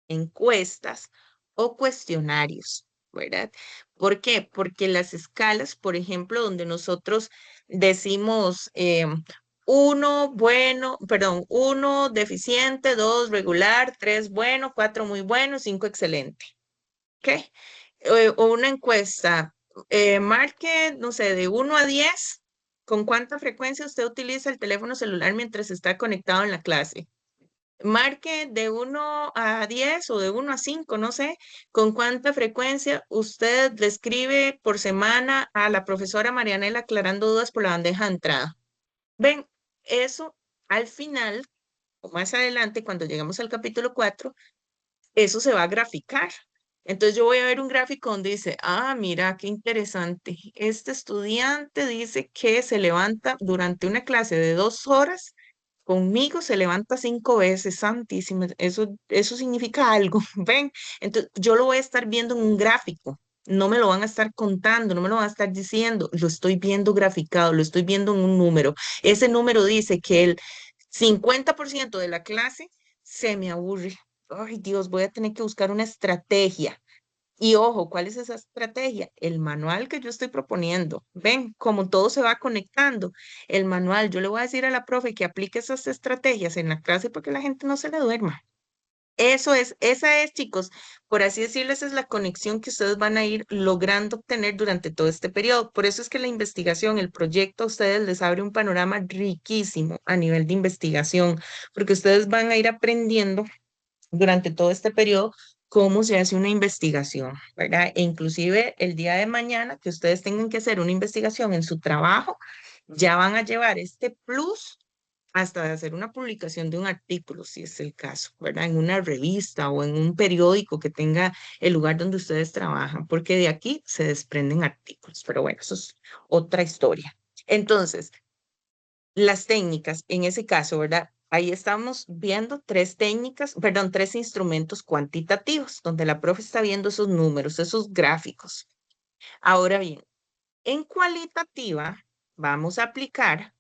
encuestas o cuestionarios, ¿verdad? ¿Por qué? Porque las escalas, por ejemplo, donde nosotros decimos uno bueno, perdón, uno deficiente, dos regular, tres bueno, cuatro muy bueno, cinco excelente, ¿ok? O una encuesta, marque, no sé, de 1 a 10, ¿con cuánta frecuencia usted utiliza el teléfono celular mientras está conectado en la clase? Marque de 1 a 10 o de 1 a 5, no sé, con cuánta frecuencia usted le escribe por semana a la profesora Marianela aclarando dudas por la bandeja de entrada. Ven, eso al final o más adelante, cuando lleguemos al capítulo 4, eso se va a graficar. Entonces yo voy a ver un gráfico donde dice, ah, mira, qué interesante. Este estudiante dice que se levanta durante una clase de 2 horas. Conmigo se levanta 5 veces, santísimo. Eso significa algo. Ven, entonces yo lo voy a estar viendo en un gráfico. No me lo van a estar contando, no me lo van a estar diciendo. Lo estoy viendo graficado, lo estoy viendo en un número. Ese número dice que el 50% de la clase se me aburre. Ay, Dios, voy a tener que buscar una estrategia. Y ojo, ¿cuál es esa estrategia? El manual que yo estoy proponiendo. Ven, como todo se va conectando. El manual, yo le voy a decir a la profe que aplique esas estrategias en la clase para que la gente no se le duerma. Esa es, chicos, por así decirlo, esa es la conexión que ustedes van a ir logrando obtener durante todo este periodo. Por eso es que la investigación, el proyecto a ustedes les abre un panorama riquísimo a nivel de investigación, porque ustedes van a ir aprendiendo durante todo este periodo cómo se hace una investigación, ¿verdad? E inclusive el día de mañana que ustedes tengan que hacer una investigación en su trabajo, ya van a llevar este plus hasta de hacer una publicación de un artículo, si es el caso, ¿verdad? En una revista o en un periódico que tenga el lugar donde ustedes trabajan, porque de aquí se desprenden artículos, pero bueno, eso es otra historia. Entonces, las técnicas, en ese caso, ¿verdad? Ahí estamos viendo 3 técnicas, perdón, 3 instrumentos cuantitativos, donde la profe está viendo esos números, esos gráficos. Ahora bien, en cualitativa vamos a aplicar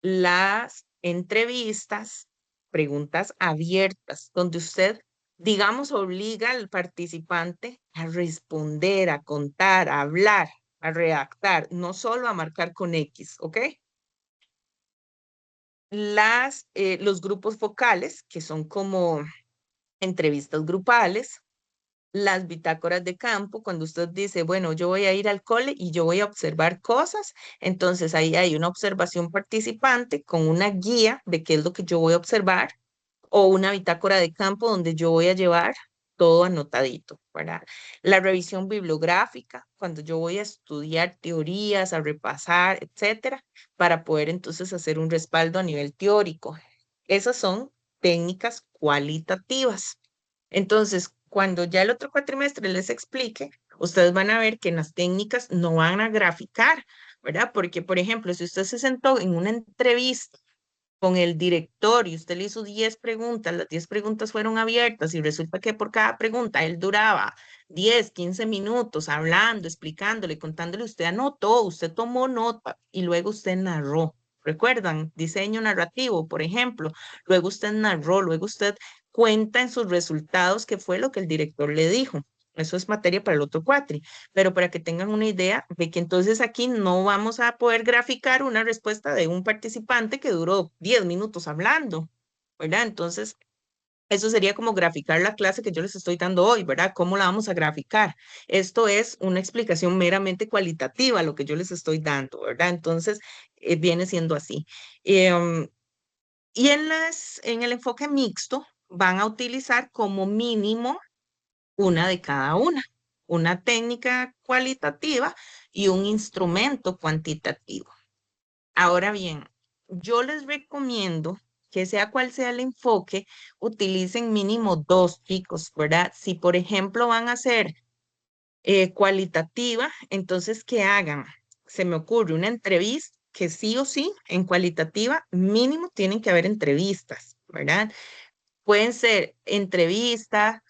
las entrevistas, preguntas abiertas, donde usted, digamos, obliga al participante a responder, a contar, a hablar, a redactar, no solo a marcar con X, ¿ok? Los grupos focales, que son como entrevistas grupales, las bitácoras de campo, cuando usted dice, bueno, yo voy a ir al cole y yo voy a observar cosas, entonces ahí hay una observación participante con una guía de qué es lo que yo voy a observar o una bitácora de campo donde yo voy a llevar todo anotadito, ¿verdad? La revisión bibliográfica, cuando yo voy a estudiar teorías, a repasar, etcétera, para poder entonces hacer un respaldo a nivel teórico. Esas son técnicas cualitativas. Entonces, cuando ya el otro cuatrimestre les explique, ustedes van a ver que en las técnicas no van a graficar, ¿verdad? Porque, por ejemplo, si usted se sentó en una entrevista con el director y usted le hizo 10 preguntas, las 10 preguntas fueron abiertas y resulta que por cada pregunta él duraba 10, 15 minutos hablando, explicándole, contándole, usted anotó, usted tomó nota y luego usted narró. ¿Recuerdan? Diseño narrativo, por ejemplo. Luego usted narró, luego usted cuenta en sus resultados qué fue lo que el director le dijo. Eso es materia para el otro cuatri, pero para que tengan una idea de que entonces aquí no vamos a poder graficar una respuesta de un participante que duró 10 minutos hablando, ¿verdad? Entonces, eso sería como graficar la clase que yo les estoy dando hoy, ¿verdad? ¿Cómo la vamos a graficar? Esto es una explicación meramente cualitativa, lo que yo les estoy dando, ¿verdad? Entonces, viene siendo así. Y en el enfoque mixto van a utilizar como mínimo una de cada una técnica cualitativa y un instrumento cuantitativo. Ahora bien, yo les recomiendo que sea cual sea el enfoque, utilicen mínimo 2, chicos, ¿verdad? Si, por ejemplo, van a hacer cualitativa, entonces que hagan, se me ocurre una entrevista, que sí o sí, en cualitativa, mínimo tienen que haber entrevistas, ¿verdad? Pueden ser entrevistas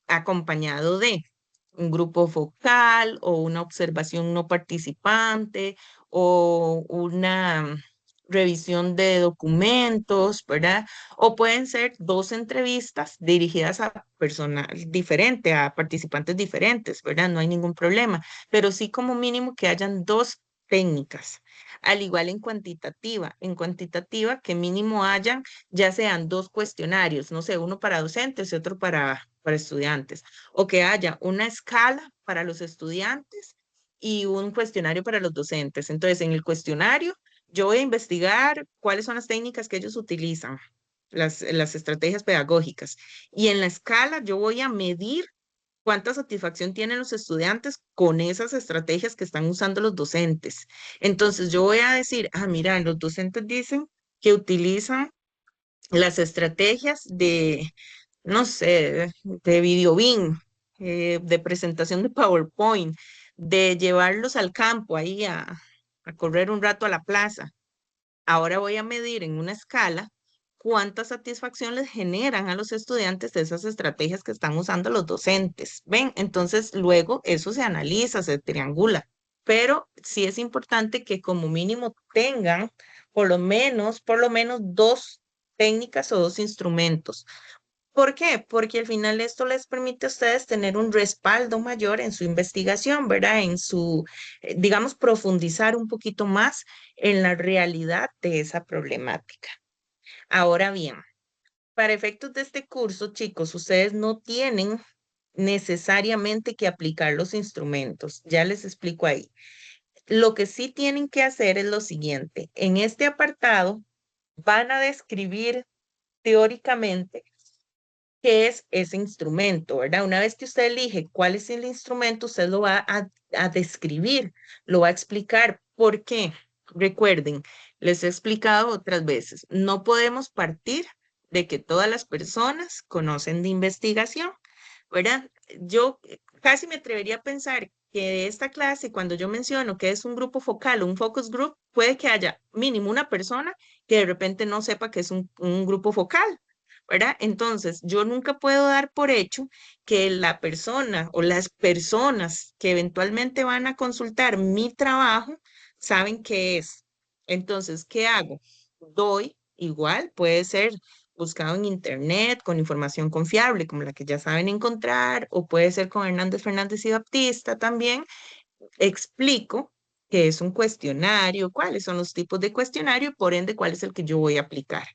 acompañado de un grupo focal o una observación no participante o una revisión de documentos, ¿verdad? O pueden ser 2 entrevistas dirigidas a personal diferente, a participantes diferentes, ¿verdad? No hay ningún problema, pero sí como mínimo que hayan 2 técnicas. Al igual en cuantitativa que mínimo hayan ya sean 2 cuestionarios, no sé, uno para docentes y otro para estudiantes, o que haya una escala para los estudiantes y un cuestionario para los docentes. Entonces, en el cuestionario, yo voy a investigar cuáles son las técnicas que ellos utilizan. las estrategias pedagógicas. Y en la escala yo voy a medir cuánta satisfacción tienen los estudiantes con esas estrategias que están usando los docentes. Entonces yo voy a decir, mira, los docentes dicen que utilizan las estrategias de, no sé, de videobeam, de presentación de PowerPoint, de llevarlos al campo ahí a correr un rato a la plaza. Ahora voy a medir en una escala cuánta satisfacción les generan a los estudiantes de esas estrategias que están usando los docentes. ¿Ven? Entonces, luego eso se analiza, se triangula, pero sí es importante que como mínimo tengan por lo menos dos técnicas o dos instrumentos. ¿Por qué? Porque al final esto les permite a ustedes tener un respaldo mayor en su investigación, ¿verdad? En su, digamos, profundizar un poquito más en la realidad de esa problemática. Ahora bien, para efectos de este curso, chicos, ustedes no tienen necesariamente que aplicar los instrumentos. Ya les explico ahí. Lo que sí tienen que hacer es lo siguiente. En este apartado van a describir teóricamente qué es ese instrumento, ¿verdad? Una vez que usted elige cuál es el instrumento, usted lo va a describir, lo va a explicar. ¿Por qué? Recuerden, les he explicado otras veces, no podemos partir de que todas las personas conocen de investigación, ¿verdad? Yo casi me atrevería a pensar que de esta clase, cuando yo menciono que es un grupo focal o un focus group, puede que haya mínimo una persona que de repente no sepa que es un grupo focal, ¿verdad? Entonces, yo nunca puedo dar por hecho que la persona o las personas que eventualmente van a consultar mi trabajo saben qué es. Entonces, ¿qué hago? Doy igual, puede ser buscado en internet con información confiable, como la que ya saben encontrar, o puede ser con Hernández, Fernández y Baptista también. Explico qué es un cuestionario, cuáles son los tipos de cuestionario y por ende cuál es el que yo voy a aplicar.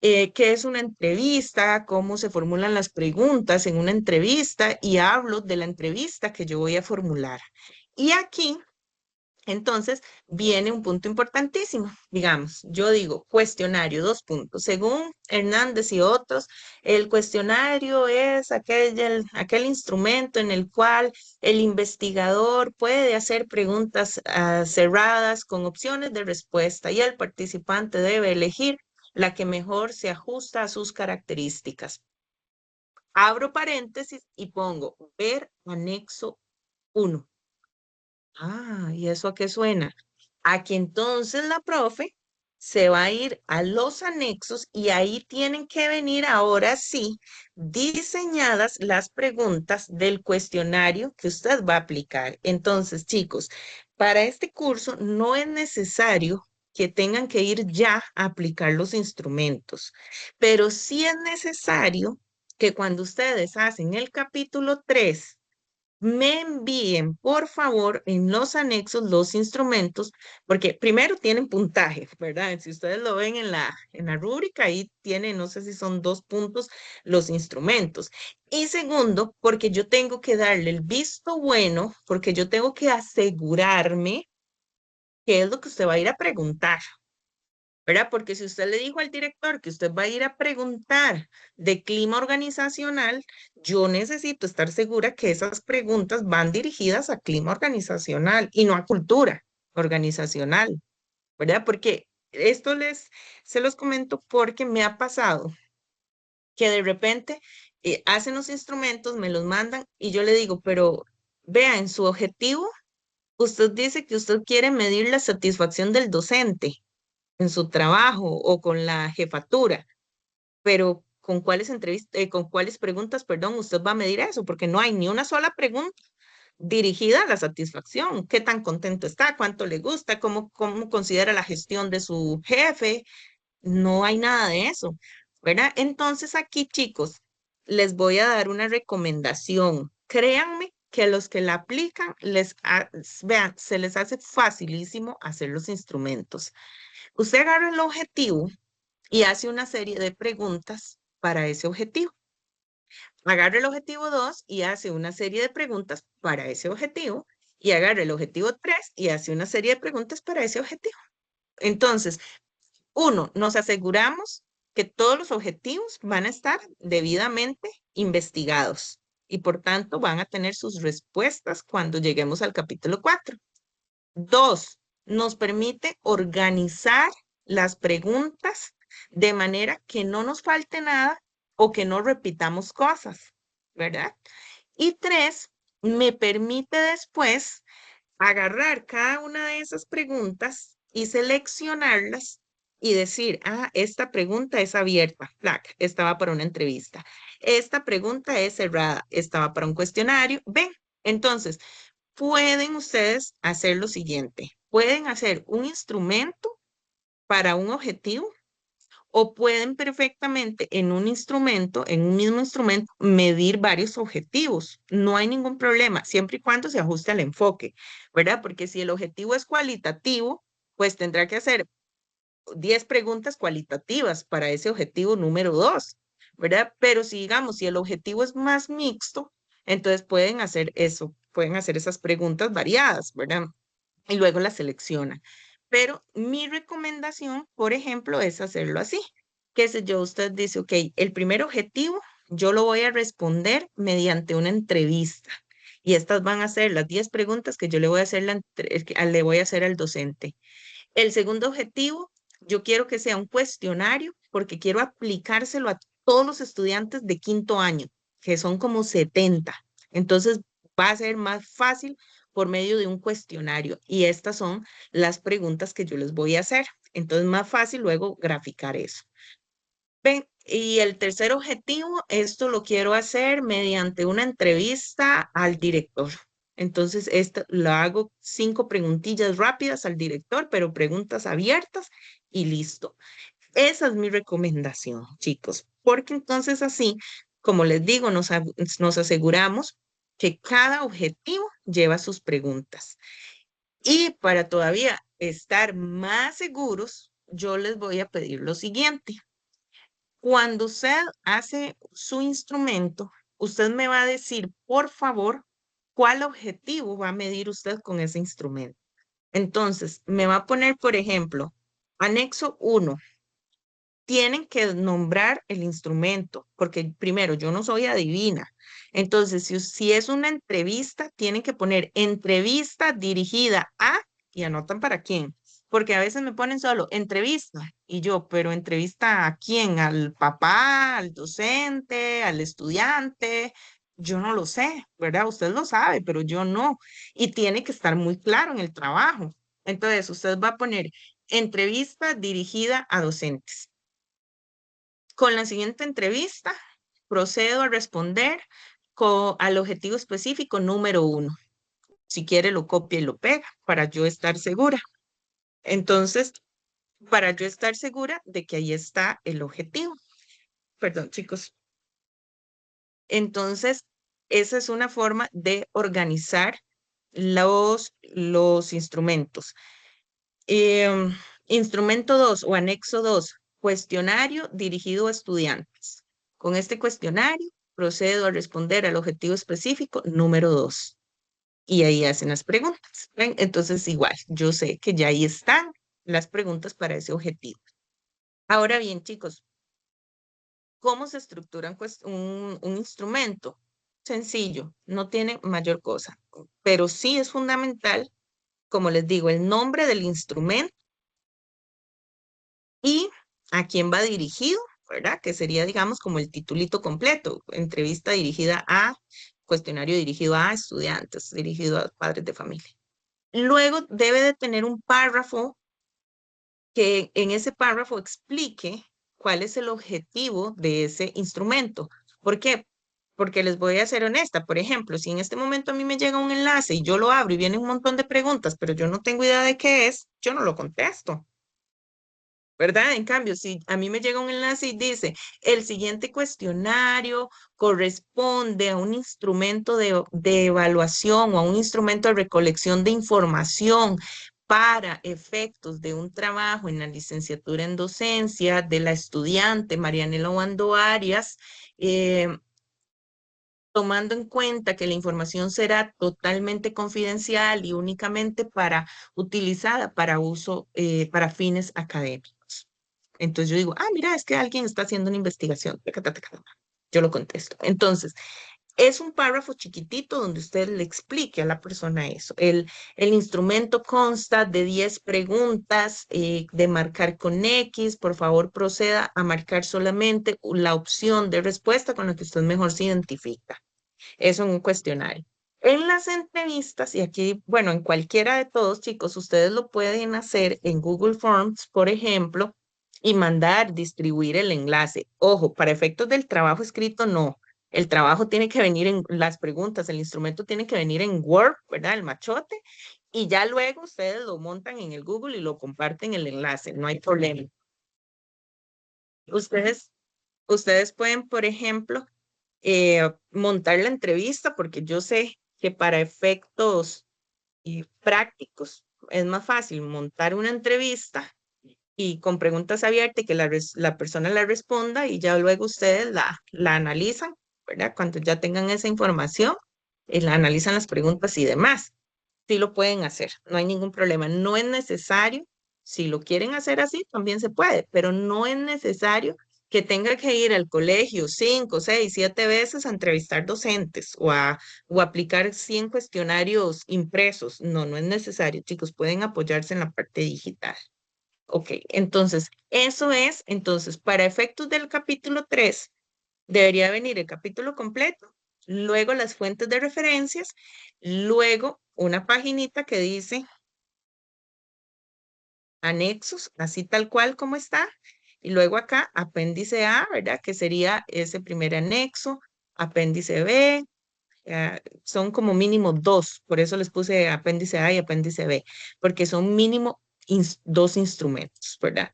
¿Qué es una entrevista? ¿Cómo se formulan las preguntas en una entrevista? Y hablo de la entrevista que yo voy a formular. Y aquí entonces, viene un punto importantísimo. Digamos, yo digo cuestionario, dos puntos. Según Hernández y otros, el cuestionario es aquel instrumento en el cual el investigador puede hacer preguntas cerradas con opciones de respuesta y el participante debe elegir la que mejor se ajusta a sus características. Abro paréntesis y pongo ver anexo 1. ¿Y eso a qué suena? A que entonces la profe se va a ir a los anexos y ahí tienen que venir ahora sí diseñadas las preguntas del cuestionario que usted va a aplicar. Entonces, chicos, para este curso no es necesario que tengan que ir ya a aplicar los instrumentos, pero sí es necesario que cuando ustedes hacen el capítulo 3 me envíen, por favor, en los anexos los instrumentos, porque primero tienen puntaje, ¿verdad? Si ustedes lo ven en la rúbrica, ahí tiene, no sé si son 2 puntos los instrumentos. Y segundo, porque yo tengo que darle el visto bueno, porque yo tengo que asegurarme qué es lo que usted va a ir a preguntar. ¿Verdad? Porque si usted le dijo al director que usted va a ir a preguntar de clima organizacional, yo necesito estar segura que esas preguntas van dirigidas a clima organizacional y no a cultura organizacional, ¿verdad? Porque se los comento porque me ha pasado que de repente hacen los instrumentos, me los mandan y yo le digo, pero vea, en su objetivo, usted dice que usted quiere medir la satisfacción del docente en su trabajo o con la jefatura, pero con cuáles preguntas, perdón, usted va a medir eso, porque no hay ni una sola pregunta dirigida a la satisfacción. ¿Qué tan contento está? ¿Cuánto le gusta? ¿Cómo considera la gestión de su jefe? No hay nada de eso, ¿verdad? Entonces aquí, chicos, les voy a dar una recomendación. Créanme que a los que la aplican, vean, se les hace facilísimo hacer los instrumentos. Usted agarra el objetivo y hace una serie de preguntas para ese objetivo. Agarra el objetivo 2 y hace una serie de preguntas para ese objetivo. Y agarra el objetivo 3 y hace una serie de preguntas para ese objetivo. Entonces, uno, nos aseguramos que todos los objetivos van a estar debidamente investigados y por tanto van a tener sus respuestas cuando lleguemos al capítulo 4. 2, nos permite organizar las preguntas de manera que no nos falte nada o que no repitamos cosas, ¿verdad? Y 3, me permite después agarrar cada una de esas preguntas y seleccionarlas y decir, esta pregunta es abierta, esta va para una entrevista. Esta pregunta es cerrada, esta va para un cuestionario. Ven, entonces, pueden ustedes hacer lo siguiente. Pueden hacer un instrumento para un objetivo o pueden perfectamente en un instrumento, en un mismo instrumento, medir varios objetivos. No hay ningún problema, siempre y cuando se ajuste al enfoque, ¿verdad? Porque si el objetivo es cualitativo, pues tendrá que hacer 10 preguntas cualitativas para ese objetivo número 2, ¿verdad? Pero si digamos, si el objetivo es más mixto, entonces pueden hacer eso, pueden hacer esas preguntas variadas, ¿verdad? Y luego las seleccionan. Pero mi recomendación, por ejemplo, es hacerlo así. Qué sé yo, usted dice, ok, el primer objetivo yo lo voy a responder mediante una entrevista. Y estas van a ser las 10 preguntas que yo le voy a hacer, le voy a hacer al docente. El segundo objetivo, yo quiero que sea un cuestionario porque quiero aplicárselo a todos los estudiantes de quinto año, que son como 70. Entonces va a ser más fácil por medio de un cuestionario y estas son las preguntas que yo les voy a hacer. Entonces más fácil luego graficar eso. Ven, y el tercer objetivo, esto lo quiero hacer mediante una entrevista al director. Entonces, esto lo hago 5 preguntillas rápidas al director, pero preguntas abiertas y listo. Esa es mi recomendación, chicos, porque entonces así, como les digo, nos aseguramos que cada objetivo lleva sus preguntas. Y para todavía estar más seguros, yo les voy a pedir lo siguiente. Cuando usted hace su instrumento, usted me va a decir, por favor, cuál objetivo va a medir usted con ese instrumento. Entonces, me va a poner, por ejemplo, anexo 1. Tienen que nombrar el instrumento, porque primero, yo no soy adivina. Entonces, si es una entrevista, tienen que poner entrevista dirigida a, y anotan para quién, porque a veces me ponen solo entrevista, y yo, pero entrevista a quién, al papá, al docente, al estudiante, yo no lo sé, ¿verdad? Usted lo sabe, pero yo no. Y tiene que estar muy claro en el trabajo. Entonces, usted va a poner entrevista dirigida a docentes. Con la siguiente entrevista, procedo a responder al objetivo específico número 1. Si quiere, lo copia y lo pega para yo estar segura. Entonces, para yo estar segura de que ahí está el objetivo. Perdón, chicos. Entonces, esa es una forma de organizar los instrumentos. Instrumento 2 o anexo 2, cuestionario dirigido a estudiantes. Con este cuestionario procedo a responder al objetivo específico número 2. Y ahí hacen las preguntas. ¿Ven? Entonces, igual, yo sé que ya ahí están las preguntas para ese objetivo. Ahora bien, chicos, ¿cómo se estructura un instrumento? Sencillo, no tiene mayor cosa, pero sí es fundamental, como les digo, el nombre del instrumento y a quién va dirigido, ¿verdad? Que sería, digamos, como el titulito completo, entrevista dirigida a, cuestionario dirigido a estudiantes, dirigido a padres de familia. Luego debe de tener un párrafo que en ese párrafo explique cuál es el objetivo de ese instrumento. ¿Por qué? Porque les voy a ser honesta. Por ejemplo, si en este momento a mí me llega un enlace y yo lo abro y viene un montón de preguntas, pero yo no tengo idea de qué es, yo no lo contesto. ¿Verdad? En cambio, si a mí me llega un enlace y dice, el siguiente cuestionario corresponde a un instrumento de evaluación o a un instrumento de recolección de información para efectos de un trabajo en la licenciatura en docencia de la estudiante Marianela Obando Arias, tomando en cuenta que la información será totalmente confidencial y únicamente utilizada para uso, para fines académicos. Entonces yo digo, ah, mira, es que alguien está haciendo una investigación. Taca, taca, taca, taca. Yo lo contesto. Entonces, es un párrafo chiquitito donde usted le explique a la persona eso. El instrumento consta de 10 preguntas, de marcar con X. Por favor, proceda a marcar solamente la opción de respuesta con la que usted mejor se identifica. Eso en un cuestionario. En las entrevistas, y aquí, bueno, en cualquiera de todos, chicos, ustedes lo pueden hacer en Google Forms, por ejemplo, y mandar, distribuir el enlace. Ojo, para efectos del trabajo escrito, no. El trabajo tiene que venir en las preguntas, el instrumento tiene que venir en Word, ¿verdad? El machote, y ya luego ustedes lo montan en el Google y lo comparten el enlace, no hay problema. Ustedes, ustedes pueden, por ejemplo, montar la entrevista, porque yo sé que para efectos prácticos es más fácil montar una entrevista y con preguntas abiertas y que la persona la responda y ya luego ustedes la analizan, ¿verdad? Cuando ya tengan esa información, la analizan las preguntas y demás. Sí lo pueden hacer, no hay ningún problema. No es necesario, si lo quieren hacer así, también se puede, pero no es necesario que tenga que ir al colegio 5, 6, 7 veces a entrevistar docentes o aplicar 100 cuestionarios impresos. No, no es necesario, chicos, pueden apoyarse en la parte digital. Ok, entonces, eso es, entonces, para efectos del capítulo 3, debería venir el capítulo completo, luego las fuentes de referencias, luego una paginita que dice anexos, así tal cual como está, y luego acá apéndice A, ¿verdad? Que sería ese primer anexo, apéndice B, son como mínimo dos, por eso les puse apéndice A y apéndice B, porque son mínimo dos instrumentos, ¿verdad?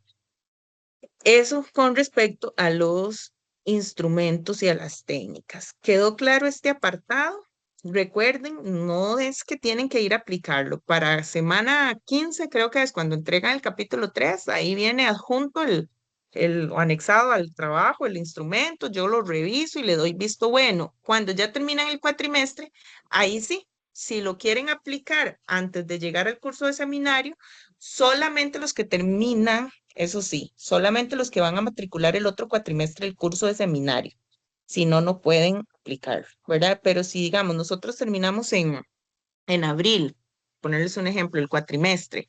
Eso con respecto a los instrumentos y a las técnicas. ¿Quedó claro este apartado? Recuerden, no es que tienen que ir a aplicarlo. Para semana 15, creo que es cuando entregan el capítulo 3, ahí viene adjunto o anexado al trabajo, el instrumento, yo lo reviso y le doy visto bueno. Cuando ya terminan el cuatrimestre, ahí sí, si lo quieren aplicar antes de llegar al curso de seminario, solamente los que terminan, eso sí, solamente los que van a matricular el otro cuatrimestre el curso de seminario. Si no, no pueden aplicar, ¿verdad? Pero si, digamos, nosotros terminamos en abril, ponerles un ejemplo, el cuatrimestre,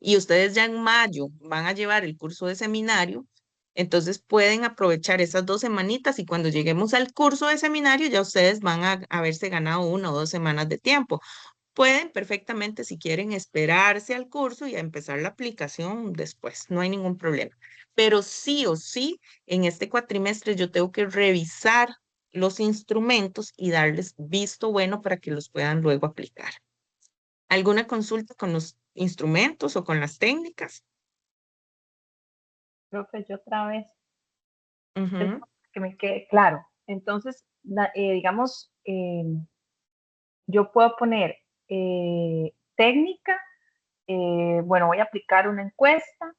y ustedes ya en mayo van a llevar el curso de seminario, entonces pueden aprovechar esas 2 semanitas y cuando lleguemos al curso de seminario ya ustedes van a haberse ganado 1 o 2 semanas de tiempo. Pueden perfectamente, si quieren, esperarse al curso y a empezar la aplicación después, no hay ningún problema. Pero sí o sí, en este cuatrimestre yo tengo que revisar los instrumentos y darles visto bueno para que los puedan luego aplicar. ¿Alguna consulta con los instrumentos o con las técnicas? Profe, yo otra vez, Ujú. que me quede claro. Entonces, digamos, yo puedo poner técnica, bueno, voy a aplicar una encuesta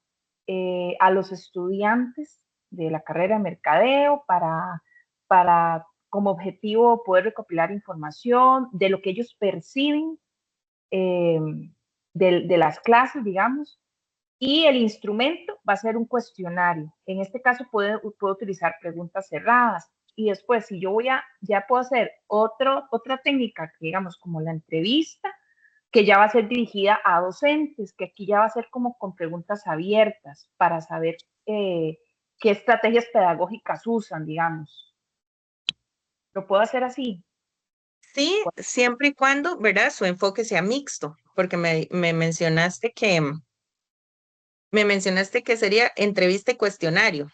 a los estudiantes de la carrera de mercadeo para como objetivo poder recopilar información de lo que ellos perciben eh, de las clases, digamos, y el instrumento va a ser un cuestionario. En este caso puedo utilizar preguntas cerradas. Y después, si yo ya puedo hacer otra técnica, digamos, como la entrevista, que ya va a ser dirigida a docentes, que aquí ya va a ser como con preguntas abiertas para saber qué estrategias pedagógicas usan, digamos. ¿Lo puedo hacer así? Sí, siempre y cuando, ¿verdad? Su enfoque sea mixto, porque me mencionaste que sería entrevista y cuestionario.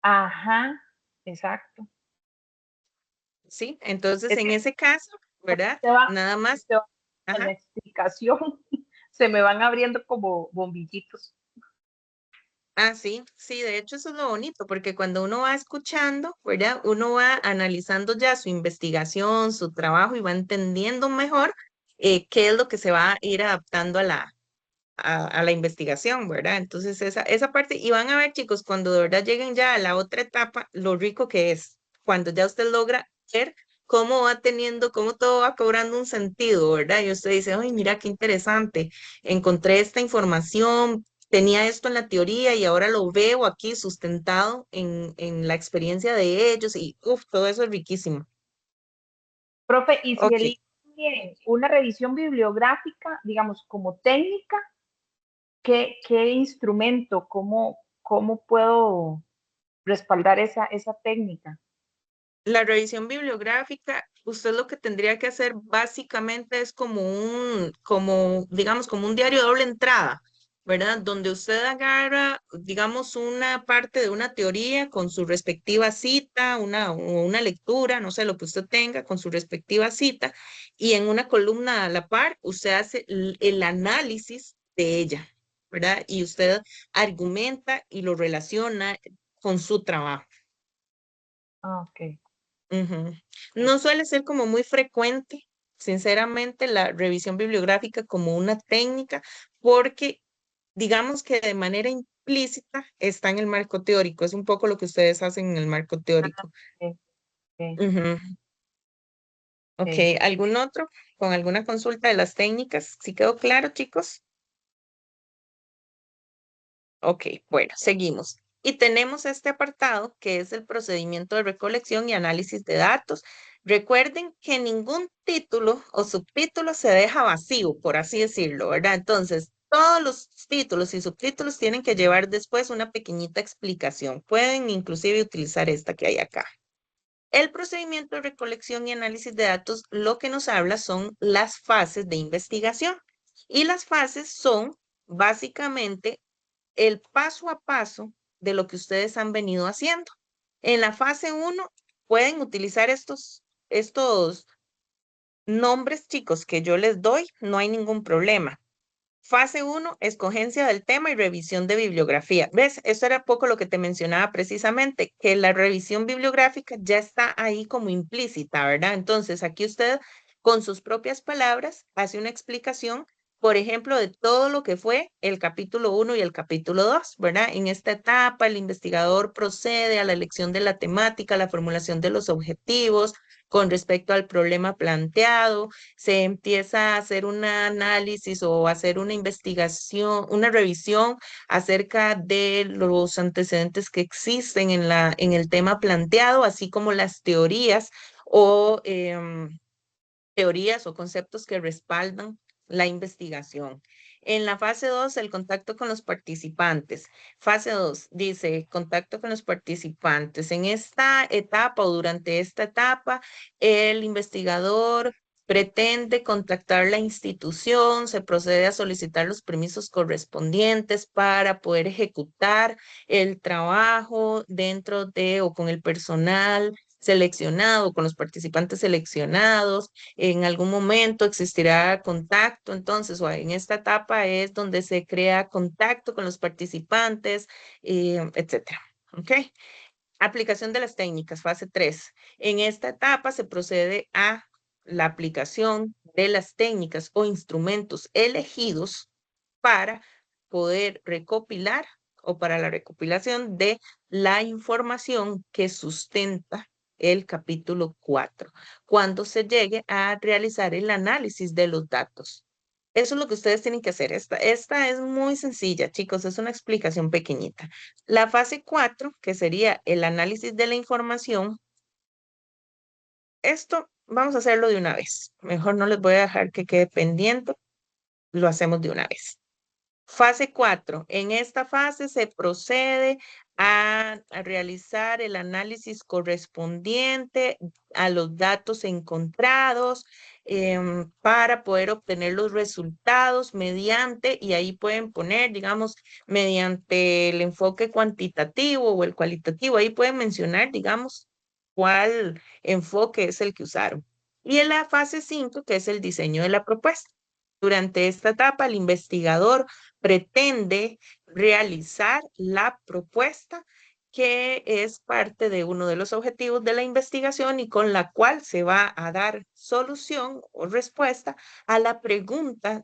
Ajá, exacto. Sí, entonces Es en que ese caso, ¿verdad? Nada más, usted va en la ajá. explicación, se me van abriendo como bombillitos. Ah, sí, sí, de hecho eso es lo bonito, porque cuando uno va escuchando, ¿verdad? Uno va analizando ya su investigación, su trabajo y va entendiendo mejor qué es lo que se va a ir adaptando a la investigación, ¿verdad? Entonces esa parte, y van a ver chicos, cuando de verdad lleguen ya a la otra etapa, lo rico que es, cuando ya usted logra ver cómo va teniendo, cómo todo va cobrando un sentido, ¿verdad? Y usted dice, ay, mira qué interesante, encontré esta información tenía esto en la teoría y ahora lo veo aquí sustentado en la experiencia de ellos y todo eso es riquísimo. Profe, y si Ok. elijo bien una revisión bibliográfica, digamos, como técnica, ¿qué instrumento, cómo puedo respaldar esa técnica? La revisión bibliográfica, usted lo que tendría que hacer básicamente es digamos, como un diario de doble entrada, ¿verdad? Donde usted agarra, digamos, una parte de una teoría con su respectiva cita, o una lectura, no sé, lo que usted tenga con su respectiva cita, y en una columna a la par, usted hace el análisis de ella, ¿verdad? Y usted argumenta y lo relaciona con su trabajo. Ah, ok. Ujú. No suele ser como muy frecuente, sinceramente, la revisión bibliográfica como una técnica, porque digamos que de manera implícita está en el marco teórico. Es un poco lo que ustedes hacen en el marco teórico. Ok, ok, Ujú. Ok, ok. ¿algún otro con alguna consulta de las técnicas? ¿Sí quedó claro, chicos? Ok, bueno, seguimos. Y tenemos este apartado que es el procedimiento de recolección y análisis de datos. Recuerden que ningún título o subtítulo se deja vacío, por así decirlo, ¿verdad? Entonces, todos los títulos y subtítulos tienen que llevar después una pequeñita explicación. Pueden inclusive utilizar esta que hay acá. El procedimiento de recolección y análisis de datos lo que nos habla son las fases de investigación. Y las fases son básicamente el paso a paso de lo que ustedes han venido haciendo. En la fase 1 pueden utilizar estos nombres, chicos, que yo les doy, no hay ningún problema. Fase 1, escogencia del tema y revisión de bibliografía. ¿Ves? Eso era poco lo que te mencionaba precisamente, que la revisión bibliográfica ya está ahí como implícita, ¿verdad? Entonces, aquí usted con sus propias palabras hace una explicación, por ejemplo, de todo lo que fue el capítulo 1 y el capítulo 2, ¿verdad? En esta etapa, el investigador procede a la elección de la temática, la formulación de los objetivos con respecto al problema planteado, se empieza a hacer un análisis o hacer una investigación, una revisión acerca de los antecedentes que existen en el tema planteado, así como las teorías o teorías o conceptos que respaldan la investigación. En la fase 2, el contacto con los participantes. Fase 2 dice contacto con los participantes. En esta etapa o durante esta etapa, el investigador pretende contactar la institución, se procede a solicitar los permisos correspondientes para poder ejecutar el trabajo dentro de o con el personal seleccionado, con los participantes seleccionados. En algún momento existirá contacto, entonces, o en esta etapa es donde se crea contacto con los participantes, etcétera. ¿Ok? Aplicación de las técnicas, fase 3. En esta etapa se procede a la aplicación de las técnicas o instrumentos elegidos para poder recopilar o para la recopilación de la información que sustenta el capítulo 4, cuando se llegue a realizar el análisis de los datos. Eso es lo que ustedes tienen que hacer. Esta es muy sencilla, chicos, es una explicación pequeñita. La fase 4, que sería el análisis de la información, esto vamos a hacerlo de una vez. Mejor no les voy a dejar que quede pendiente, lo hacemos de una vez. Fase 4. En esta fase se procede a realizar el análisis correspondiente a los datos encontrados para poder obtener los resultados mediante, y ahí pueden poner, digamos, mediante el enfoque cuantitativo o el cualitativo, ahí pueden mencionar, digamos, cuál enfoque es el que usaron. Y en la fase 5, que es el diseño de la propuesta. Durante esta etapa, el investigador pretende realizar la propuesta que es parte de uno de los objetivos de la investigación y con la cual se va a dar solución o respuesta a la pregunta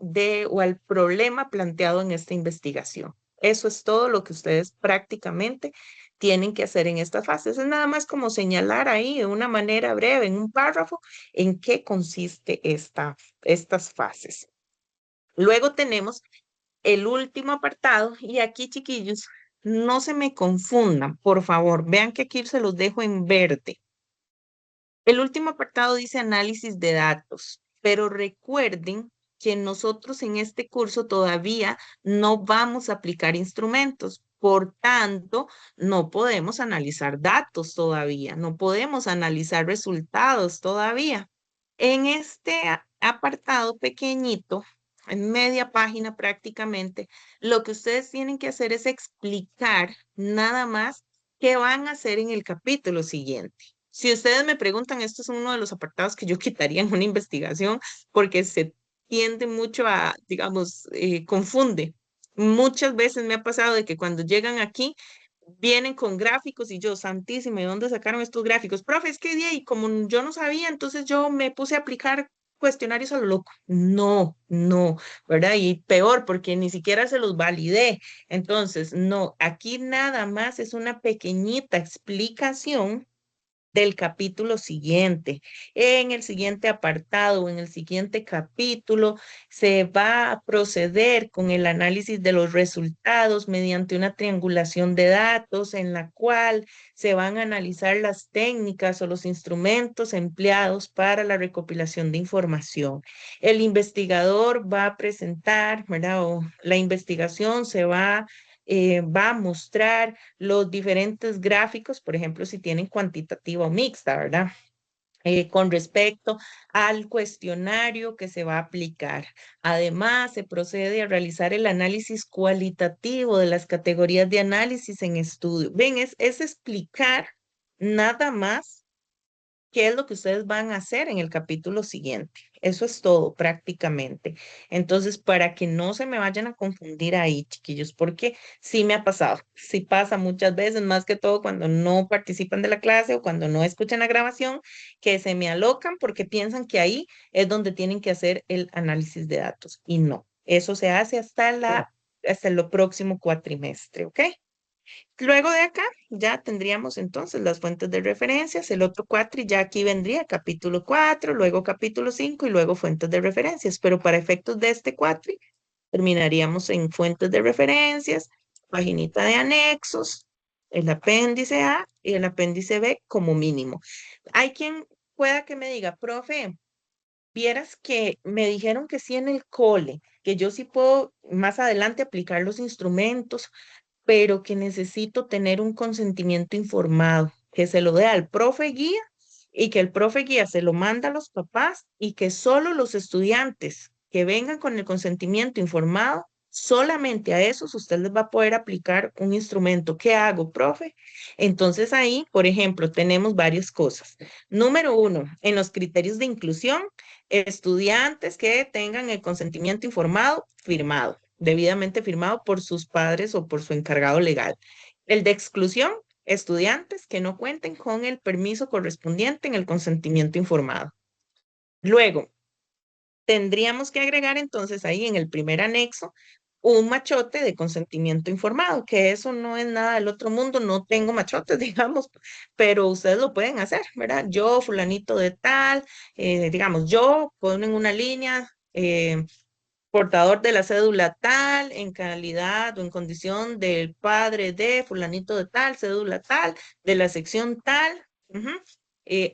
o al problema planteado en esta investigación. Eso es todo lo que ustedes prácticamente tienen que hacer en estas fases. Es nada más como señalar ahí de una manera breve, en un párrafo, en qué consiste estas fases. Luego tenemos el último apartado, y aquí, chiquillos, no se me confundan, por favor, vean que aquí se los dejo en verde. El último apartado dice análisis de datos, pero recuerden que nosotros en este curso todavía no vamos a aplicar instrumentos. Por tanto, no podemos analizar datos todavía, no podemos analizar resultados todavía. En este apartado pequeñito, en media página prácticamente, lo que ustedes tienen que hacer es explicar nada más qué van a hacer en el capítulo siguiente. Si ustedes me preguntan, esto es uno de los apartados que yo quitaría en una investigación porque se tiende mucho a, digamos, confunde. Muchas veces me ha pasado de que cuando llegan aquí vienen con gráficos y yo, santísima, ¿de dónde sacaron estos gráficos? Profe, es que de ahí, como yo no sabía, entonces yo me puse a aplicar cuestionarios a lo loco. No, no, ¿verdad? Y peor, porque ni siquiera se los validé. Entonces, no, aquí nada más es una pequeñita explicación del capítulo siguiente. En el siguiente apartado, en el siguiente capítulo, se va a proceder con el análisis de los resultados mediante una triangulación de datos en la cual se van a analizar las técnicas o los instrumentos empleados para la recopilación de información. El investigador va a presentar, ¿verdad? O la investigación va a mostrar los diferentes gráficos, por ejemplo, si tienen cuantitativa o mixta, ¿verdad? Con respecto al cuestionario que se va a aplicar. Además, se procede a realizar el análisis cualitativo de las categorías de análisis en estudio. Ven, es explicar nada más qué es lo que ustedes van a hacer en el capítulo siguiente. Eso es todo prácticamente. Entonces, para que no se me vayan a confundir ahí, chiquillos, porque sí me ha pasado, sí pasa muchas veces, más que todo cuando no participan de la clase o cuando no escuchan la grabación, que se me alocan porque piensan que ahí es donde tienen que hacer el análisis de datos y no. Eso se hace hasta el próximo cuatrimestre, ¿ok? Luego de acá ya tendríamos entonces las fuentes de referencias, el otro cuatri ya aquí vendría capítulo 4, luego capítulo 5 y luego fuentes de referencias, pero para efectos de este cuatri terminaríamos en fuentes de referencias, paginita de anexos, el apéndice A y el apéndice B como mínimo. Hay quien pueda que me diga, profe, vieras que me dijeron que sí en el cole, que yo sí puedo más adelante aplicar los instrumentos, pero que necesito tener un consentimiento informado, que se lo dé al profe guía y que el profe guía se lo manda a los papás y que solo los estudiantes que vengan con el consentimiento informado, solamente a esos usted les va a poder aplicar un instrumento. ¿Qué hago, profe? Entonces ahí, por ejemplo, tenemos varias cosas. Número uno, en los criterios de inclusión, estudiantes que tengan el consentimiento informado firmado, debidamente firmado por sus padres o por su encargado legal. El de exclusión, estudiantes que no cuenten con el permiso correspondiente en el consentimiento informado. Luego, tendríamos que agregar entonces ahí en el primer anexo un machote de consentimiento informado, que eso no es nada del otro mundo, no tengo machotes, digamos, pero ustedes lo pueden hacer, ¿verdad? Yo, fulanito de tal, digamos, yo ponen una línea, portador de la cédula tal, en calidad o en condición del padre de fulanito de tal, cédula tal, de la sección tal. Ujú.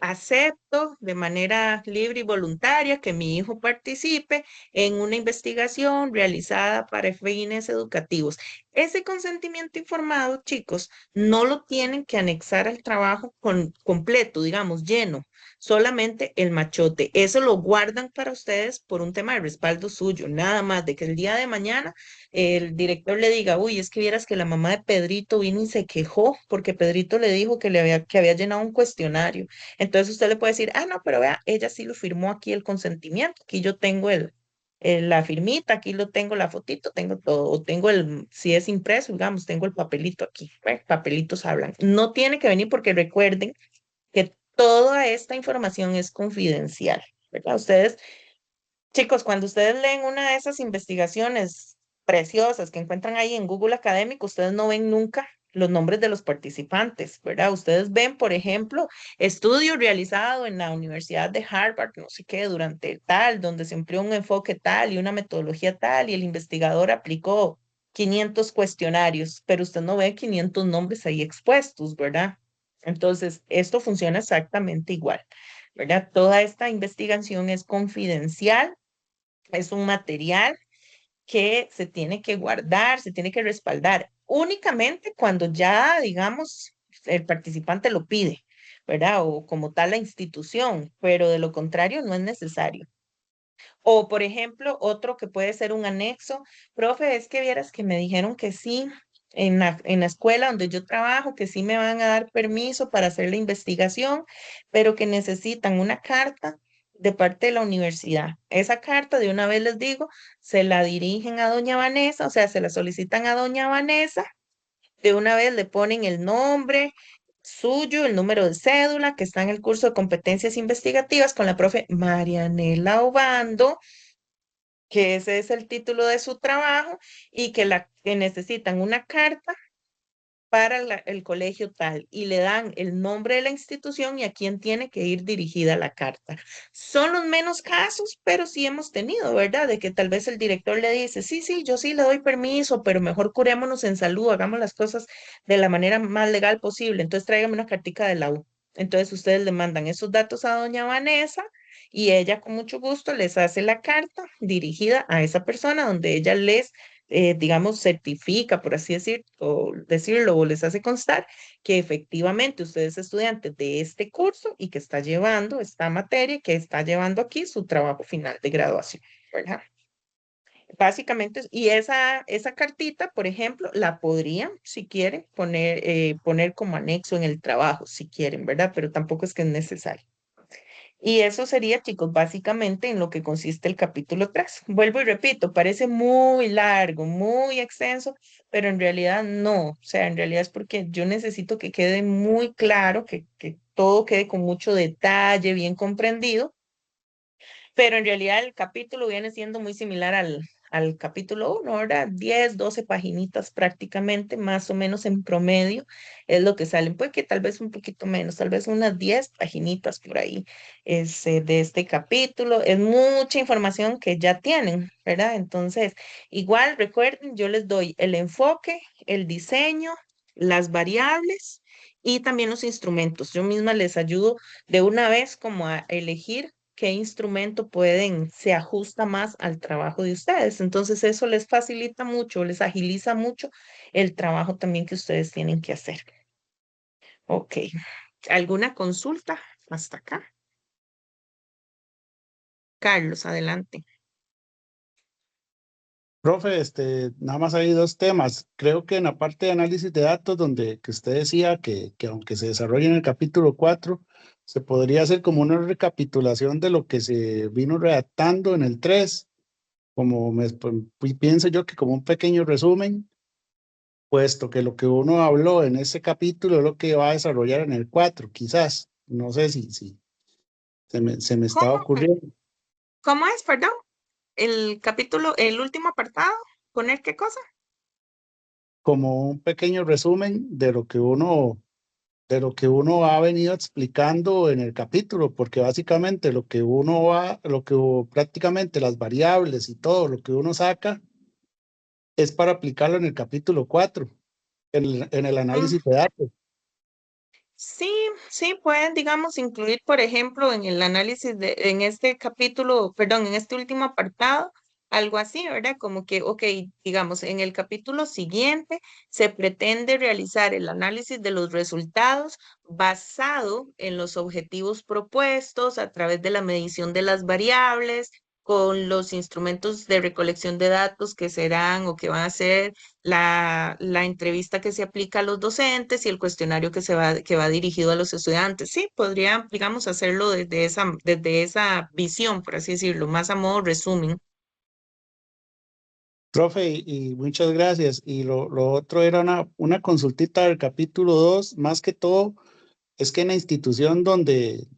Acepto de manera libre y voluntaria que mi hijo participe en una investigación realizada para fines educativos. Ese consentimiento informado, chicos, no lo tienen que anexar al trabajo completo, digamos, lleno, solamente el machote. Eso lo guardan para ustedes por un tema de respaldo suyo, nada más de que el día de mañana el director le diga, uy, es que vieras que la mamá de Pedrito vino y se quejó porque Pedrito le dijo que había llenado un cuestionario. Entonces usted le puede decir, ah, no, pero vea, ella sí lo firmó aquí el consentimiento, aquí yo tengo la firmita, aquí lo tengo la fotito, tengo todo, o tengo si es impreso, digamos, tengo el papelito aquí, papelitos hablan. No tiene que venir porque recuerden que toda esta información es confidencial, ¿verdad? Ustedes, chicos, cuando ustedes leen una de esas investigaciones preciosas que encuentran ahí en Google Académico, ustedes no ven nunca los nombres de los participantes, ¿verdad? Ustedes ven, por ejemplo, estudio realizado en la Universidad de Harvard, no sé qué, durante tal, donde se empleó un enfoque tal y una metodología tal, y el investigador aplicó 500 cuestionarios, pero usted no ve 500 nombres ahí expuestos, ¿verdad? Entonces, esto funciona exactamente igual, ¿verdad? Toda esta investigación es confidencial, es un material que se tiene que guardar, se tiene que respaldar únicamente cuando ya, digamos, el participante lo pide, ¿verdad? O como tal la institución, pero de lo contrario no es necesario. O, por ejemplo, otro que puede ser un anexo, profe, es que vieras que me dijeron que sí, en la escuela donde yo trabajo, que sí me van a dar permiso para hacer la investigación, pero que necesitan una carta de parte de la universidad. Esa carta, de una vez les digo, se la dirigen a doña Vanessa, o sea, se la solicitan a doña Vanessa, de una vez le ponen el nombre suyo, el número de cédula, que está en el curso de competencias investigativas con la profe Marianela Obando, que ese es el título de su trabajo y que necesitan una carta para el colegio tal y le dan el nombre de la institución y a quién tiene que ir dirigida la carta. Son los menos casos, pero sí hemos tenido, ¿verdad? De que tal vez el director le dice, sí, sí, yo sí le doy permiso, pero mejor curémonos en salud, hagamos las cosas de la manera más legal posible. Entonces tráigame una cartica de la U. Entonces ustedes le mandan esos datos a doña Vanessa y ella con mucho gusto les hace la carta dirigida a esa persona donde ella les digamos, certifica, por así decirlo, o les hace constar que efectivamente usted es estudiante de este curso y que está llevando esta materia, que está llevando aquí su trabajo final de graduación, ¿verdad? Básicamente, y esa cartita, por ejemplo, la podrían, si quieren, poner como anexo en el trabajo, si quieren, ¿verdad? Pero tampoco es que es necesario. Y eso sería, chicos, básicamente en lo que consiste el capítulo 3. Vuelvo y repito, parece muy largo, muy extenso, pero en realidad no. O sea, en realidad es porque yo necesito que quede muy claro, que todo quede con mucho detalle, bien comprendido, pero en realidad el capítulo viene siendo muy similar al capítulo 1, ¿verdad? 10, 12 paginitas prácticamente, más o menos en promedio, es lo que salen. Puede que tal vez un poquito menos, tal vez unas 10 paginitas por ahí de este capítulo. Es mucha información que ya tienen, ¿verdad? Entonces, igual recuerden, yo les doy el enfoque, el diseño, las variables y también los instrumentos. Yo misma les ayudo de una vez como a elegir qué instrumento se ajusta más al trabajo de ustedes. Entonces eso les facilita mucho, les agiliza mucho el trabajo también que ustedes tienen que hacer. Ok. ¿Alguna consulta hasta acá? Carlos, adelante. Profe, nada más hay dos temas. Creo que en la parte de análisis de datos, donde que usted decía que aunque se desarrolla en el capítulo 4, se podría hacer como una recapitulación de lo que se vino redactando en el 3, pienso yo que como un pequeño resumen, puesto que lo que uno habló en ese capítulo es lo que va a desarrollar en el 4, quizás. No sé si se me ¿Cómo? estaba ocurriendo. ¿Cómo es, perdón? El capítulo, el último apartado, ¿poner qué cosa? Como un pequeño resumen de lo que uno ha venido explicando en el capítulo, porque básicamente prácticamente las variables y todo lo que uno saca es para aplicarlo en el capítulo 4, en el Mm, análisis de datos. sí, sí, pueden, digamos, incluir, por ejemplo, en el análisis en este capítulo, perdón, en este último apartado, algo así, ¿verdad? Como que, ok, digamos, en el capítulo siguiente se pretende realizar el análisis de los resultados basado en los objetivos propuestos a través de la medición de las variables, con los instrumentos de recolección de datos que serán o que van a ser la entrevista que se aplica a los docentes y el cuestionario que va dirigido a los estudiantes. Sí, podría, digamos, hacerlo desde esa visión, por así decirlo, más a modo resumen. Profe, y muchas gracias. Y lo otro era una consultita del capítulo 2, más que todo, es que en la institución donde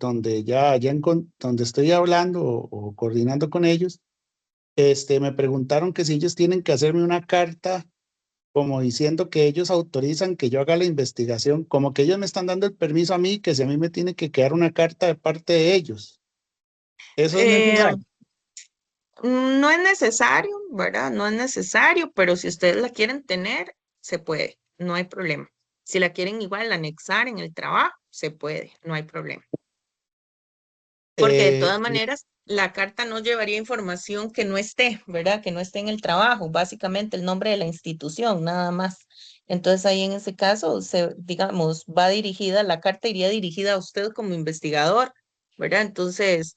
estoy hablando o coordinando con ellos, me preguntaron que si ellos tienen que hacerme una carta como diciendo que ellos autorizan que yo haga la investigación, como que ellos me están dando el permiso a mí, que si a mí me tiene que quedar una carta de parte de ellos. Eso es Eh, necesario. no es necesario, ¿verdad? No es necesario, pero si ustedes la quieren tener, se puede, no hay problema. Si la quieren igual anexar en el trabajo, se puede, no hay problema. Porque de Eh, todas maneras, la carta no llevaría información que no esté, ¿verdad? Que no esté en el trabajo, básicamente el nombre de la institución, nada más. Entonces ahí en ese caso, digamos, va dirigida, la carta iría dirigida a usted como investigador, ¿verdad? Entonces,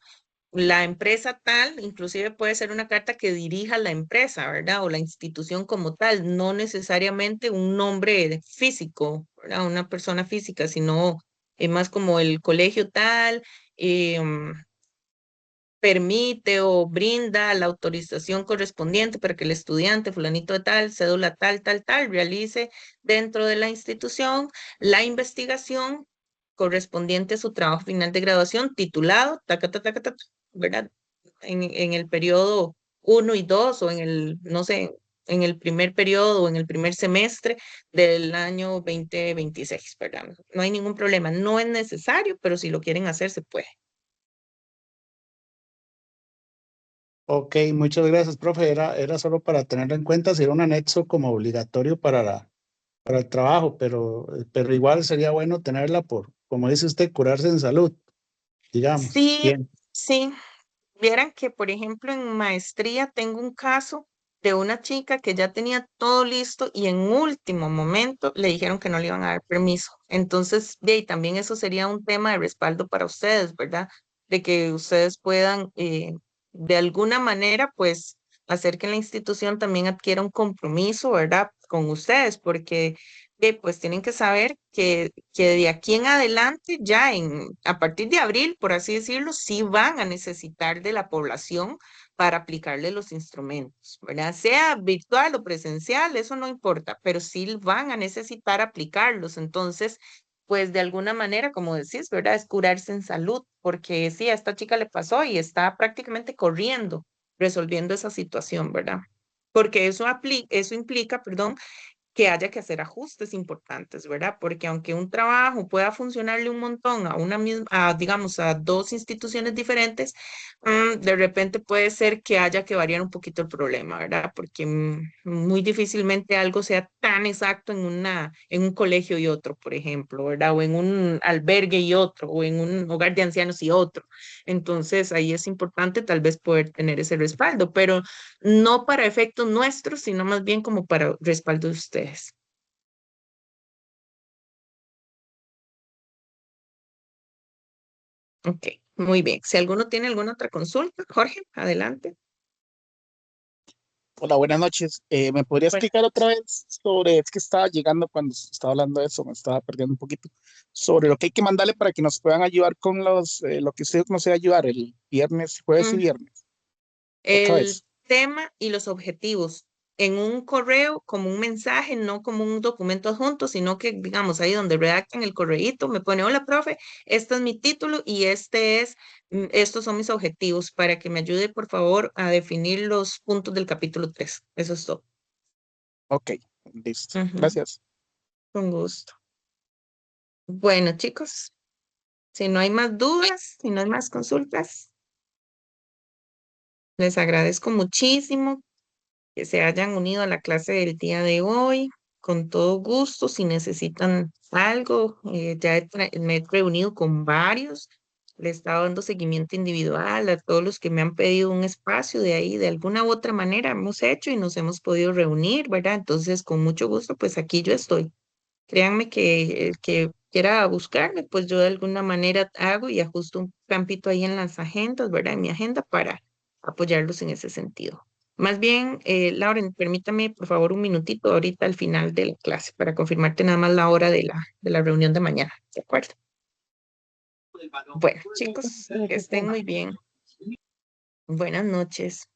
la empresa tal, inclusive puede ser una carta que dirija la empresa, ¿verdad? O la institución como tal, no necesariamente un nombre físico, ¿verdad? Una persona física, sino más como el colegio tal. em, Permite o brinda la autorización correspondiente para que el estudiante fulanito de tal, cédula tal, tal, tal, realice dentro de la institución la investigación correspondiente a su trabajo final de graduación titulado, taca, taca, taca, taca, ¿verdad? En el periodo 1 y 2 o en el, no sé, en el primer periodo o en el primer semestre del año 2026, ¿verdad? No hay ningún problema, no es necesario, pero si lo quieren hacer, se puede. ok, muchas gracias, profe. Era solo para tenerlo en cuenta si era un anexo como obligatorio para el trabajo, pero igual sería bueno tenerla por, como dice usted, curarse en salud, digamos. Sí, Bien. sí. Vieran que, por ejemplo, en maestría tengo un caso de una chica que ya tenía todo listo y en último momento le dijeron que no le iban a dar permiso. Entonces, de ahí también eso sería un tema de respaldo para ustedes, ¿verdad? De que ustedes puedan, de alguna manera, pues, hacer que la institución también adquiera un compromiso, ¿verdad? Con ustedes, porque pues tienen que saber que de aquí en adelante, ya a partir de abril, por así decirlo, sí van a necesitar de la población para aplicarle los instrumentos, ¿verdad? Sea virtual o presencial, eso no importa, pero sí van a necesitar aplicarlos. Entonces, pues de alguna manera, como decís, ¿verdad? Es curarse en salud, porque sí, a esta chica le pasó y está prácticamente corriendo, resolviendo esa situación, ¿verdad? Porque eso implica, perdón, que haya que hacer ajustes importantes, ¿verdad? Porque aunque un trabajo pueda funcionarle un montón a una misma, digamos, a dos instituciones diferentes, de repente puede ser que haya que variar un poquito el problema, ¿verdad? Porque muy difícilmente algo sea tan exacto en un colegio y otro, por ejemplo, ¿verdad? O en un albergue y otro, o en un hogar de ancianos y otro. Entonces, ahí es importante tal vez poder tener ese respaldo, pero no para efectos nuestros, sino más bien como para respaldo de ustedes. Ok, muy bien. Si alguno tiene alguna otra consulta, Jorge, adelante. Hola, buenas noches. ¿Me podría Bueno, explicar otra vez sobre, es que estaba llegando cuando estaba hablando de eso, me estaba perdiendo un poquito, sobre lo que hay que mandarle para que nos puedan ayudar con lo que usted nos va a ayudar el viernes, jueves y mm, viernes? Otra el vez. tema y los objetivos en un correo como un mensaje, no como un documento adjunto, sino que, digamos, ahí donde redactan el correíto, me pone, hola, profe, este es mi título y estos son mis objetivos para que me ayude, por favor, a definir los puntos del capítulo 3. Eso es todo. Ok, listo. Ujú, Gracias. con gusto. Bueno, chicos, si no hay más dudas, si no hay más consultas, les agradezco muchísimo que se hayan unido a la clase del día de hoy. Con todo gusto, si necesitan algo, me he reunido con varios, le he estado dando seguimiento individual a todos los que me han pedido un espacio de ahí, de alguna u otra manera hemos hecho y nos hemos podido reunir, ¿verdad? Entonces, con mucho gusto, pues aquí yo estoy. Créanme que el que quiera buscarme, pues yo de alguna manera hago y ajusto un campito ahí en las agendas, ¿verdad? En mi agenda para apoyarlos en ese sentido. Más bien, Lauren, permítame por favor un minutito ahorita al final de la clase para confirmarte nada más la hora de la reunión de mañana, ¿de acuerdo? Bueno, chicos, que estén muy bien. Buenas noches.